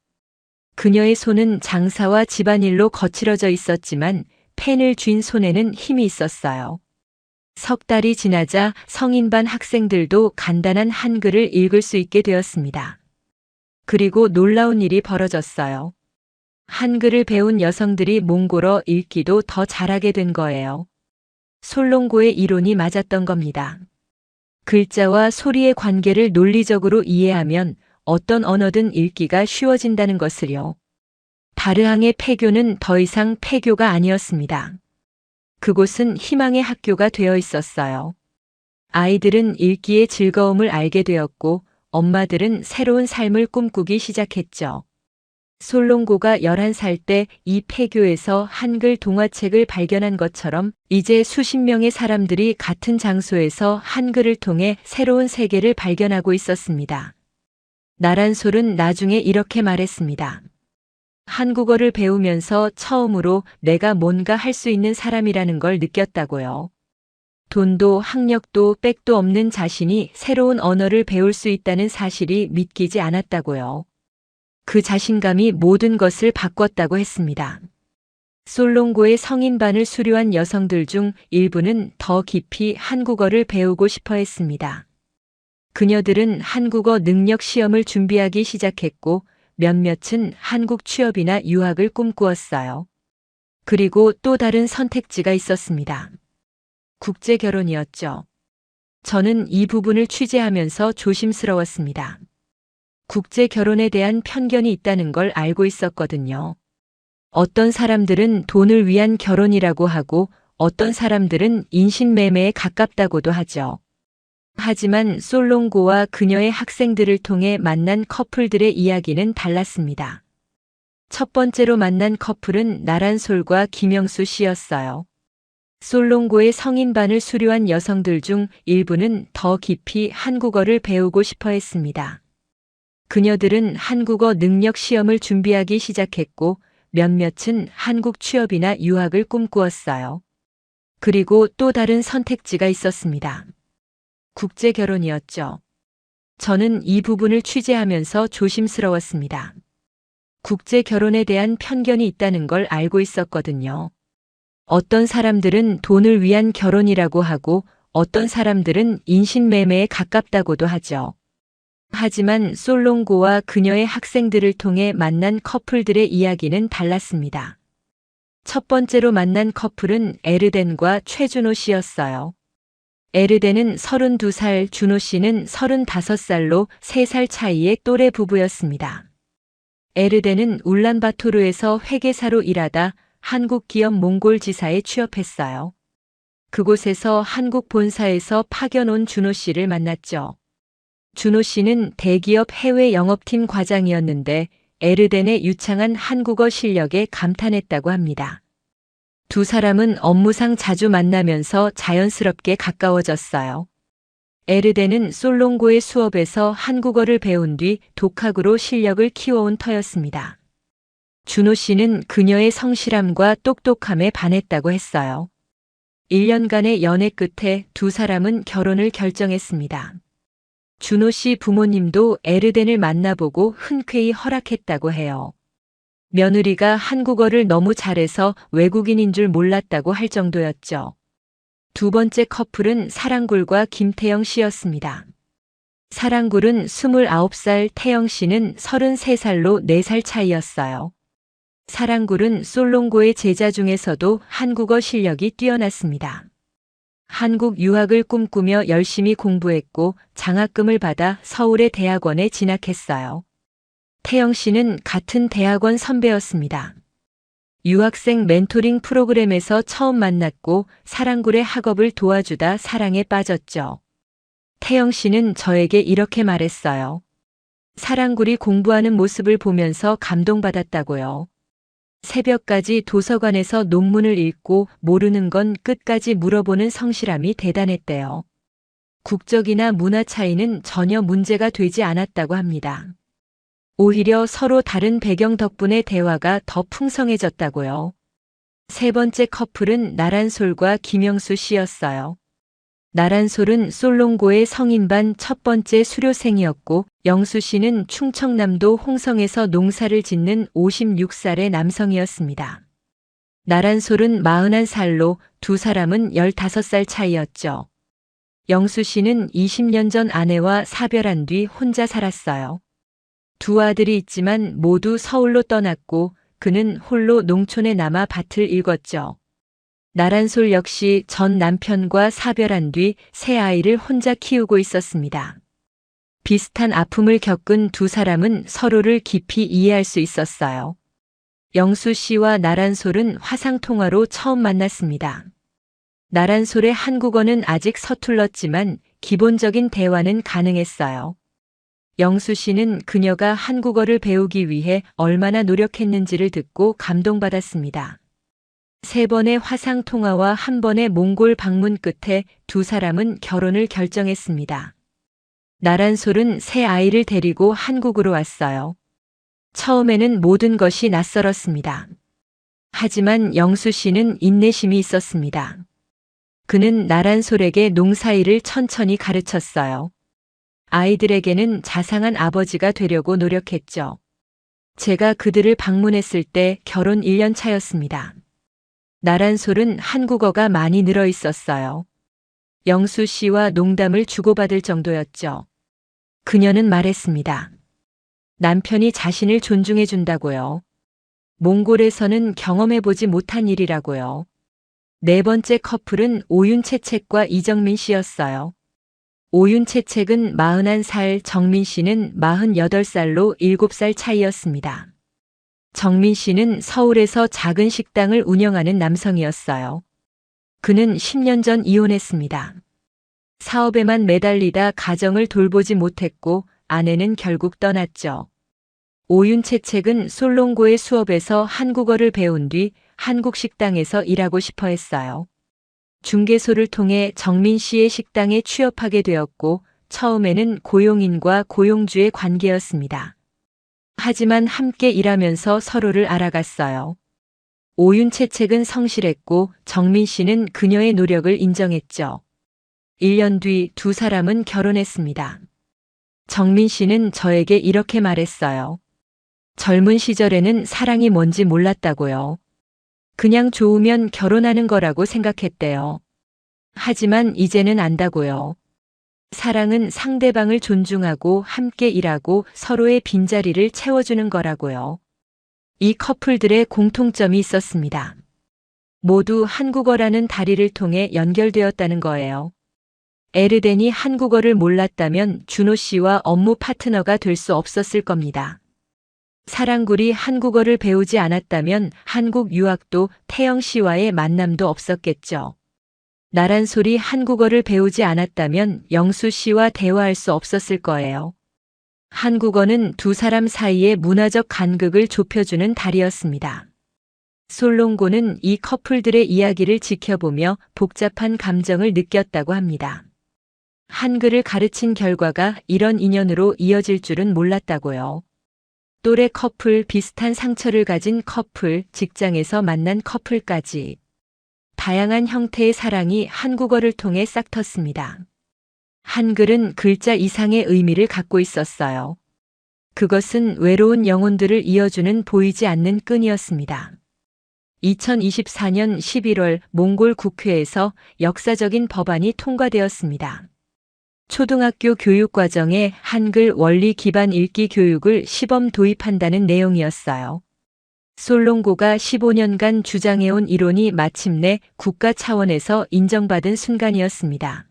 그녀의 손은 장사와 집안일로 거칠어져 있었지만 펜을 쥔 손에는 힘이 있었어요. 석 달이 지나자 성인반 학생들도 간단한 한글을 읽을 수 있게 되었습니다. 그리고 놀라운 일이 벌어졌어요. 한글을 배운 여성들이 몽골어 읽기도 더 잘하게 된 거예요. 솔롱고의 이론이 맞았던 겁니다. 글자와 소리의 관계를 논리적으로 이해하면 어떤 언어든 읽기가 쉬워진다는 것을요. 바르항의 폐교는 더 이상 폐교가 아니었습니다. 그곳은 희망의 학교가 되어 있었어요. 아이들은 읽기의 즐거움을 알게 되었고 엄마들은 새로운 삶을 꿈꾸기 시작했죠. 솔롱고가 11살 때 이 폐교에서 한글 동화책을 발견한 것처럼 이제 수십 명의 사람들이 같은 장소에서 한글을 통해 새로운 세계를 발견하고 있었습니다. 나란솔은 나중에 이렇게 말했습니다. 한국어를 배우면서 처음으로 내가 뭔가 할 수 있는 사람이라는 걸 느꼈다고요. 돈도 학력도 백도 없는 자신이 새로운 언어를 배울 수 있다는 사실이 믿기지 않았다고요. 그 자신감이 모든 것을 바꿨다고 했습니다. 솔롱고의 성인반을 수료한 여성들 중 일부는 더 깊이 한국어를 배우고 싶어 했습니다. 그녀들은 한국어 능력 시험을 준비하기 시작했고 몇몇은 한국 취업이나 유학을 꿈꾸었어요. 그리고 또 다른 선택지가 있었습니다. 국제 결혼이었죠. 저는 이 부분을 취재하면서 조심스러웠습니다. 국제 결혼에 대한 편견이 있다는 걸 알고 있었거든요. 어떤 사람들은 돈을 위한 결혼이라고 하고 어떤 사람들은 인신매매에 가깝다고도 하죠. 하지만 솔롱고와 그녀의 학생들을 통해 만난 커플들의 이야기는 달랐습니다. 첫 번째로 만난 커플은 나란솔과 김영수 씨였어요. 솔롱고의 성인반을 수료한 여성들 중 일부는 더 깊이 한국어를 배우고 싶어 했습니다. 그녀들은 한국어 능력 시험을 준비하기 시작했고 몇몇은 한국 취업이나 유학을 꿈꾸었어요. 그리고 또 다른 선택지가 있었습니다. 국제 결혼이었죠. 저는 이 부분을 취재하면서 조심스러웠습니다. 국제 결혼에 대한 편견이 있다는 걸 알고 있었거든요. 어떤 사람들은 돈을 위한 결혼이라고 하고 어떤 사람들은 인신매매에 가깝다고도 하죠. 하지만 솔롱고와 그녀의 학생들을 통해 만난 커플들의 이야기는 달랐습니다. 첫 번째로 만난 커플은 에르덴과 최준호 씨였어요. 에르덴은 32살, 준호 씨는 35살로 3살 차이의 또래 부부였습니다. 에르덴은 울란바토르에서 회계사로 일하다 한국 기업 몽골 지사에 취업했어요. 그곳에서 한국 본사에서 파견 온 준호 씨를 만났죠. 준호 씨는 대기업 해외 영업팀 과장이었는데 에르덴의 유창한 한국어 실력에 감탄했다고 합니다. 두 사람은 업무상 자주 만나면서 자연스럽게 가까워졌어요. 에르덴은 솔롱고의 수업에서 한국어를 배운 뒤 독학으로 실력을 키워온 터였습니다. 준호 씨는 그녀의 성실함과 똑똑함에 반했다고 했어요. 1년간의 연애 끝에 두 사람은 결혼을 결정했습니다. 준호 씨 부모님도 에르덴을 만나보고 흔쾌히 허락했다고 해요. 며느리가 한국어를 너무 잘해서 외국인인 줄 몰랐다고 할 정도였죠. 두 번째 커플은 사랑굴과 김태영 씨였습니다. 사랑굴은 29살, 태영 씨는 33살로 4살 차이였어요. 사랑굴은 솔롱고의 제자 중에서도 한국어 실력이 뛰어났습니다. 한국 유학을 꿈꾸며 열심히 공부했고 장학금을 받아 서울의 대학원에 진학했어요. 태영 씨는 같은 대학원 선배였습니다. 유학생 멘토링 프로그램에서 처음 만났고 사랑굴의 학업을 도와주다 사랑에 빠졌죠. 태영 씨는 저에게 이렇게 말했어요. 사랑굴이 공부하는 모습을 보면서 감동받았다고요. 새벽까지 도서관에서 논문을 읽고 모르는 건 끝까지 물어보는 성실함이 대단했대요. 국적이나 문화 차이는 전혀 문제가 되지 않았다고 합니다. 오히려 서로 다른 배경 덕분에 대화가 더 풍성해졌다고요. 세 번째 커플은 나란솔과 김영수 씨였어요. 나란솔은 솔롱고의 성인반 첫 번째 수료생이었고 영수 씨는 충청남도 홍성에서 농사를 짓는 56살의 남성이었습니다. 나란솔은 41살로 두 사람은 15살 차이였죠. 영수 씨는 20년 전 아내와 사별한 뒤 혼자 살았어요. 두 아들이 있지만 모두 서울로 떠났고 그는 홀로 농촌에 남아 밭을 일궜죠. 나란솔 역시 전 남편과 사별한 뒤 새 아이를 혼자 키우고 있었습니다. 비슷한 아픔을 겪은 두 사람은 서로를 깊이 이해할 수 있었어요. 영수 씨와 나란솔은 화상통화로 처음 만났습니다. 나란솔의 한국어는 아직 서툴렀지만 기본적인 대화는 가능했어요. 영수 씨는 그녀가 한국어를 배우기 위해 얼마나 노력했는지를 듣고 감동받았습니다. 3번의 화상통화와 1번의 몽골 방문 끝에 두 사람은 결혼을 결정했습니다. 나란솔은 새 아이를 데리고 한국으로 왔어요. 처음에는 모든 것이 낯설었습니다. 하지만 영수 씨는 인내심이 있었습니다. 그는 나란솔에게 농사일을 천천히 가르쳤어요. 아이들에게는 자상한 아버지가 되려고 노력했죠. 제가 그들을 방문했을 때 결혼 1년 차였습니다. 나란솔은 한국어가 많이 늘어 있었어요. 영수 씨와 농담을 주고받을 정도였죠. 그녀는 말했습니다. 남편이 자신을 존중해 준다고요. 몽골에서는 경험해보지 못한 일이라고요. 네 번째 커플은 오윤채책과 이정민 씨였어요. 오윤채책은 41살, 정민 씨는 48살로 7살 차이였습니다. 정민 씨는 서울에서 작은 식당을 운영하는 남성이었어요. 그는 10년 전 이혼했습니다. 사업에만 매달리다 가정을 돌보지 못했고 아내는 결국 떠났죠. 오윤채책은 솔롱고의 수업에서 한국어를 배운 뒤 한국 식당에서 일하고 싶어 했어요. 중개소를 통해 정민 씨의 식당에 취업하게 되었고 처음에는 고용인과 고용주의 관계였습니다. 하지만 함께 일하면서 서로를 알아갔어요. 오윤채책은 성실했고 정민 씨는 그녀의 노력을 인정했죠. 1년 뒤 두 사람은 결혼했습니다. 정민 씨는 저에게 이렇게 말했어요. 젊은 시절에는 사랑이 뭔지 몰랐다고요. 그냥 좋으면 결혼하는 거라고 생각했대요. 하지만 이제는 안다고요. 사랑은 상대방을 존중하고 함께 일하고 서로의 빈자리를 채워주는 거라고요. 이 커플들의 공통점이 있었습니다. 모두 한국어라는 다리를 통해 연결되었다는 거예요. 에르덴이 한국어를 몰랐다면 준호 씨와 업무 파트너가 될 수 없었을 겁니다. 사랑굴이 한국어를 배우지 않았다면 한국 유학도 태영 씨와의 만남도 없었겠죠. 나란솔이 한국어를 배우지 않았다면 영수 씨와 대화할 수 없었을 거예요. 한국어는 두 사람 사이의 문화적 간극을 좁혀주는 다리였습니다. 솔롱고는 이 커플들의 이야기를 지켜보며 복잡한 감정을 느꼈다고 합니다. 한글을 가르친 결과가 이런 인연으로 이어질 줄은 몰랐다고요. 또래 커플, 비슷한 상처를 가진 커플, 직장에서 만난 커플까지 다양한 형태의 사랑이 한국어를 통해 싹 텄습니다. 한글은 글자 이상의 의미를 갖고 있었어요. 그것은 외로운 영혼들을 이어주는 보이지 않는 끈이었습니다. 2024년 11월 몽골 국회에서 역사적인 법안이 통과되었습니다. 초등학교 교육과정에 한글 원리 기반 읽기 교육을 시범 도입한다는 내용이었어요. 솔롱고가 15년간 주장해온 이론이 마침내 국가 차원에서 인정받은 순간이었습니다.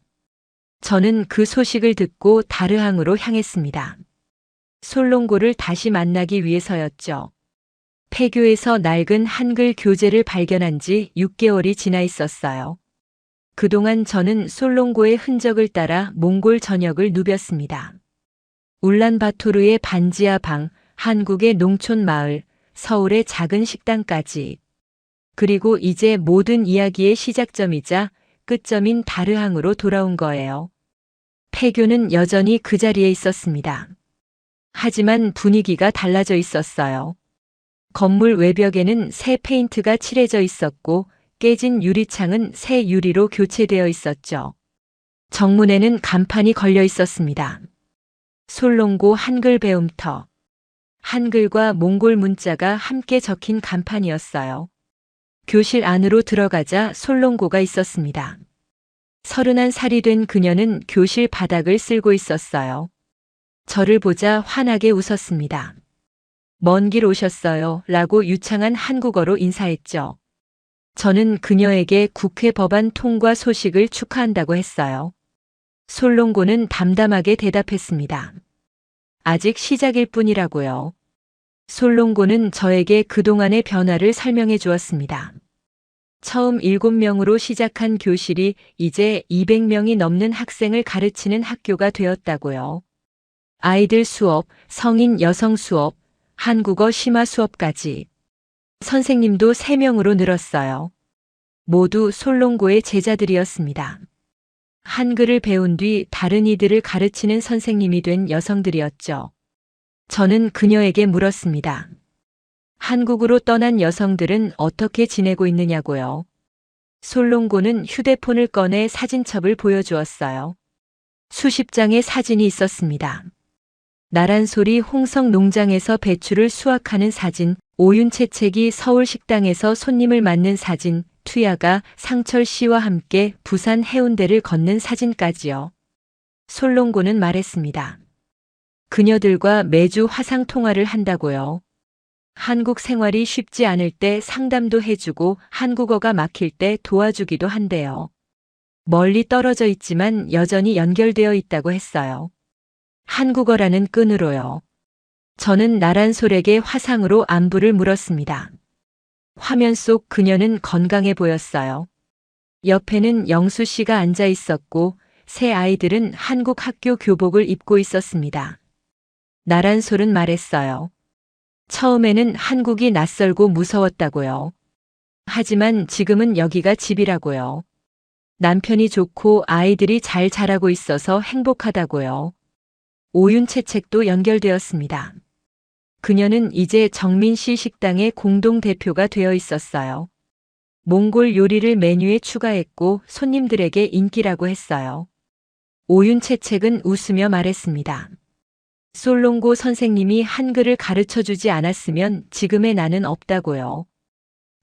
저는 그 소식을 듣고 다르항으로 향했습니다. 솔롱고를 다시 만나기 위해서였죠. 폐교에서 낡은 한글 교재를 발견한 지 6개월이 지나 있었어요. 그동안 저는 솔롱고의 흔적을 따라 몽골 전역을 누볐습니다. 울란바토르의 반지하 방, 한국의 농촌 마을, 서울의 작은 식당까지. 그리고 이제 모든 이야기의 시작점이자 끝점인 다르항으로 돌아온 거예요. 폐교는 여전히 그 자리에 있었습니다. 하지만 분위기가 달라져 있었어요. 건물 외벽에는 새 페인트가 칠해져 있었고 깨진 유리창은 새 유리로 교체되어 있었죠. 정문에는 간판이 걸려 있었습니다. 솔롱고 한글 배움터. 한글과 몽골 문자가 함께 적힌 간판이었어요. 교실 안으로 들어가자 솔롱고가 있었습니다. 31살이 된 그녀는 교실 바닥을 쓸고 있었어요. 저를 보자 환하게 웃었습니다. 먼 길 오셨어요 라고 유창한 한국어로 인사했죠. 저는 그녀에게 국회 법안 통과 소식을 축하한다고 했어요. 솔롱고는 담담하게 대답했습니다. 아직 시작일 뿐이라고요. 솔롱고는 저에게 그동안의 변화를 설명해 주었습니다. 처음 7명으로 시작한 교실이 이제 200명이 넘는 학생을 가르치는 학교가 되었다고요. 아이들 수업, 성인 여성 수업, 한국어 심화 수업까지. 선생님도 3명으로 늘었어요. 모두 솔롱고의 제자들이었습니다. 한글을 배운 뒤 다른 이들을 가르치는 선생님이 된 여성들이었죠. 저는 그녀에게 물었습니다. 한국으로 떠난 여성들은 어떻게 지내고 있느냐고요. 솔롱고는 휴대폰을 꺼내 사진첩을 보여주었어요. 수십 장의 사진이 있었습니다. 나란솔이 홍성 농장에서 배추를 수확하는 사진, 오윤채책이 서울 식당에서 손님을 맞는 사진, 투야가 상철 씨와 함께 부산 해운대를 걷는 사진까지요. 솔롱고는 말했습니다. 그녀들과 매주 화상 통화를 한다고요. 한국 생활이 쉽지 않을 때 상담도 해주고 한국어가 막힐 때 도와주기도 한대요. 멀리 떨어져 있지만 여전히 연결되어 있다고 했어요. 한국어라는 끈으로요. 저는 나란솔에게 화상으로 안부를 물었습니다. 화면 속 그녀는 건강해 보였어요. 옆에는 영수 씨가 앉아 있었고 새 아이들은 한국 학교 교복을 입고 있었습니다. 나란솔은 말했어요. 처음에는 한국이 낯설고 무서웠다고요. 하지만 지금은 여기가 집이라고요. 남편이 좋고 아이들이 잘 자라고 있어서 행복하다고요. 오윤채책도 연결되었습니다. 그녀는 이제 정민씨 식당의 공동대표가 되어 있었어요. 몽골 요리를 메뉴에 추가했고 손님들에게 인기라고 했어요. 오윤채책은 웃으며 말했습니다. 솔롱고 선생님이 한글을 가르쳐주지 않았으면 지금의 나는 없다고요.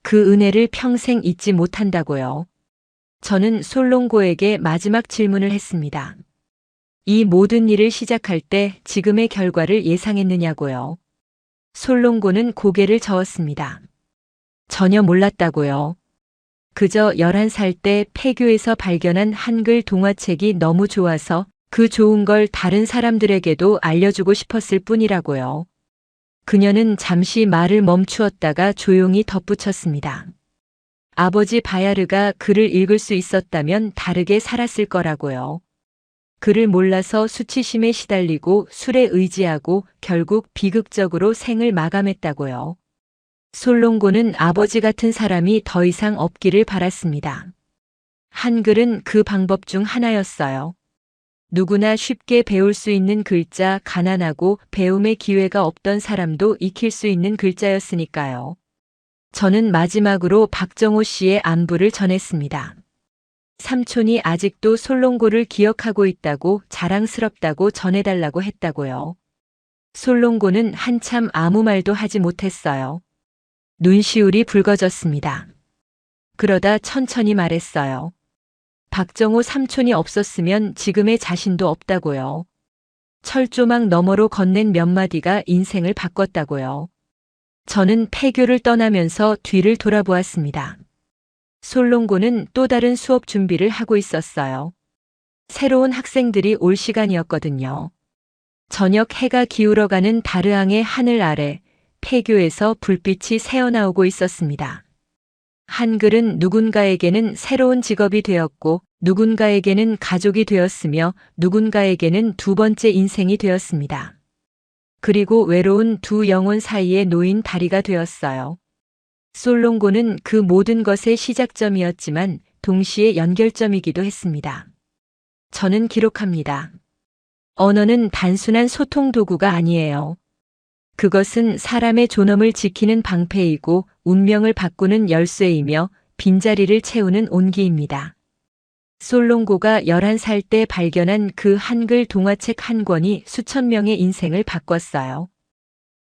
그 은혜를 평생 잊지 못한다고요. 저는 솔롱고에게 마지막 질문을 했습니다. 이 모든 일을 시작할 때 지금의 결과를 예상했느냐고요. 솔롱고는 고개를 저었습니다. 전혀 몰랐다고요. 그저 11살 때 폐교에서 발견한 한글 동화책이 너무 좋아서 그 좋은 걸 다른 사람들에게도 알려주고 싶었을 뿐이라고요. 그녀는 잠시 말을 멈추었다가 조용히 덧붙였습니다. 아버지 바야르가 글을 읽을 수 있었다면 다르게 살았을 거라고요. 글을 몰라서 수치심에 시달리고 술에 의지하고 결국 비극적으로 생을 마감했다고요. 솔롱고는 아버지 같은 사람이 더 이상 없기를 바랐습니다. 한글은 그 방법 중 하나였어요. 누구나 쉽게 배울 수 있는 글자, 가난하고 배움의 기회가 없던 사람도 익힐 수 있는 글자였으니까요. 저는 마지막으로 박정호 씨의 안부를 전했습니다. 삼촌이 아직도 솔롱고를 기억하고 있다고 자랑스럽다고 전해달라고 했다고요. 솔롱고는 한참 아무 말도 하지 못했어요. 눈시울이 붉어졌습니다. 그러다 천천히 말했어요. 박정호 삼촌이 없었으면 지금의 자신도 없다고요. 철조망 너머로 건넨 몇 마디가 인생을 바꿨다고요. 저는 폐교를 떠나면서 뒤를 돌아보았습니다. 솔롱고는 또 다른 수업 준비를 하고 있었어요. 새로운 학생들이 올 시간이었거든요. 저녁 해가 기울어가는 다르항의 하늘 아래 폐교에서 불빛이 새어나오고 있었습니다. 한글은 누군가에게는 새로운 직업이 되었고 누군가에게는 가족이 되었으며 누군가에게는 두 번째 인생이 되었습니다. 그리고 외로운 두 영혼 사이에 놓인 다리가 되었어요. 솔롱고는 그 모든 것의 시작점이었지만 동시에 연결점이기도 했습니다. 저는 기록합니다. 언어는 단순한 소통 도구가 아니에요. 그것은 사람의 존엄을 지키는 방패이고 운명을 바꾸는 열쇠이며 빈자리를 채우는 온기입니다. 솔롱고가 11살 때 발견한 그 한글 동화책 한 권이 수천 명의 인생을 바꿨어요.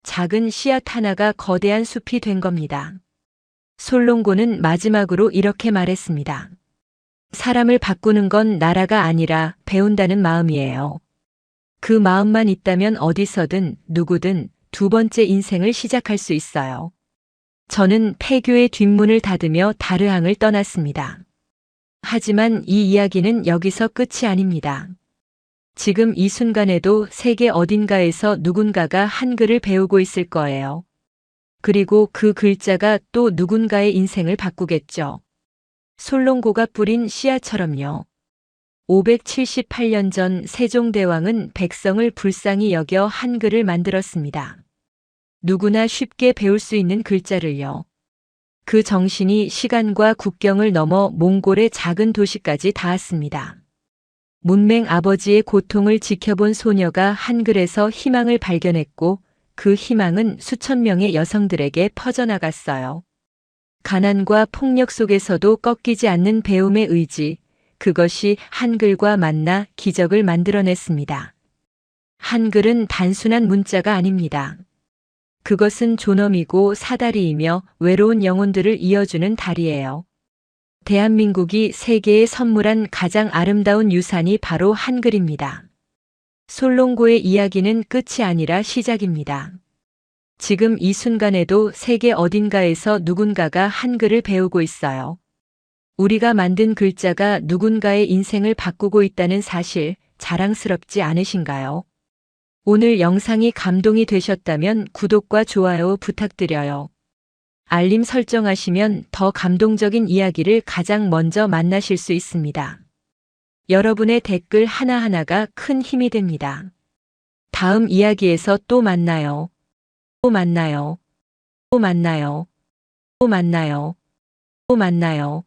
작은 씨앗 하나가 거대한 숲이 된 겁니다. 솔롱고는 마지막으로 이렇게 말했습니다. 사람을 바꾸는 건 나라가 아니라 배운다는 마음이에요. 그 마음만 있다면 어디서든 누구든 두 번째 인생을 시작할 수 있어요. 저는 폐교의 뒷문을 닫으며 다르항을 떠났습니다. 하지만 이 이야기는 여기서 끝이 아닙니다. 지금 이 순간에도 세계 어딘가에서 누군가가 한글을 배우고 있을 거예요. 그리고 그 글자가 또 누군가의 인생을 바꾸겠죠. 솔롱고가 뿌린 씨앗처럼요. 578년 전 세종대왕은 백성을 불쌍히 여겨 한글을 만들었습니다. 누구나 쉽게 배울 수 있는 글자를요. 그 정신이 시간과 국경을 넘어 몽골의 작은 도시까지 닿았습니다. 문맹 아버지의 고통을 지켜본 소녀가 한글에서 희망을 발견했고 그 희망은 수천 명의 여성들에게 퍼져나갔어요. 가난과 폭력 속에서도 꺾이지 않는 배움의 의지, 그것이 한글과 만나 기적을 만들어냈습니다. 한글은 단순한 문자가 아닙니다. 그것은 존엄이고 사다리이며 외로운 영혼들을 이어주는 다리예요. 대한민국이 세계에 선물한 가장 아름다운 유산이 바로 한글입니다. 솔롱고의 이야기는 끝이 아니라 시작입니다. 지금 이 순간에도 세계 어딘가에서 누군가가 한글을 배우고 있어요. 우리가 만든 글자가 누군가의 인생을 바꾸고 있다는 사실 자랑스럽지 않으신가요? 오늘 영상이 감동이 되셨다면 구독과 좋아요 부탁드려요. 알림 설정하시면 더 감동적인 이야기를 가장 먼저 만나실 수 있습니다. 여러분의 댓글 하나하나가 큰 힘이 됩니다. 다음 이야기에서 또 만나요. 또 만나요. 또 만나요. 또 만나요. 또 만나요.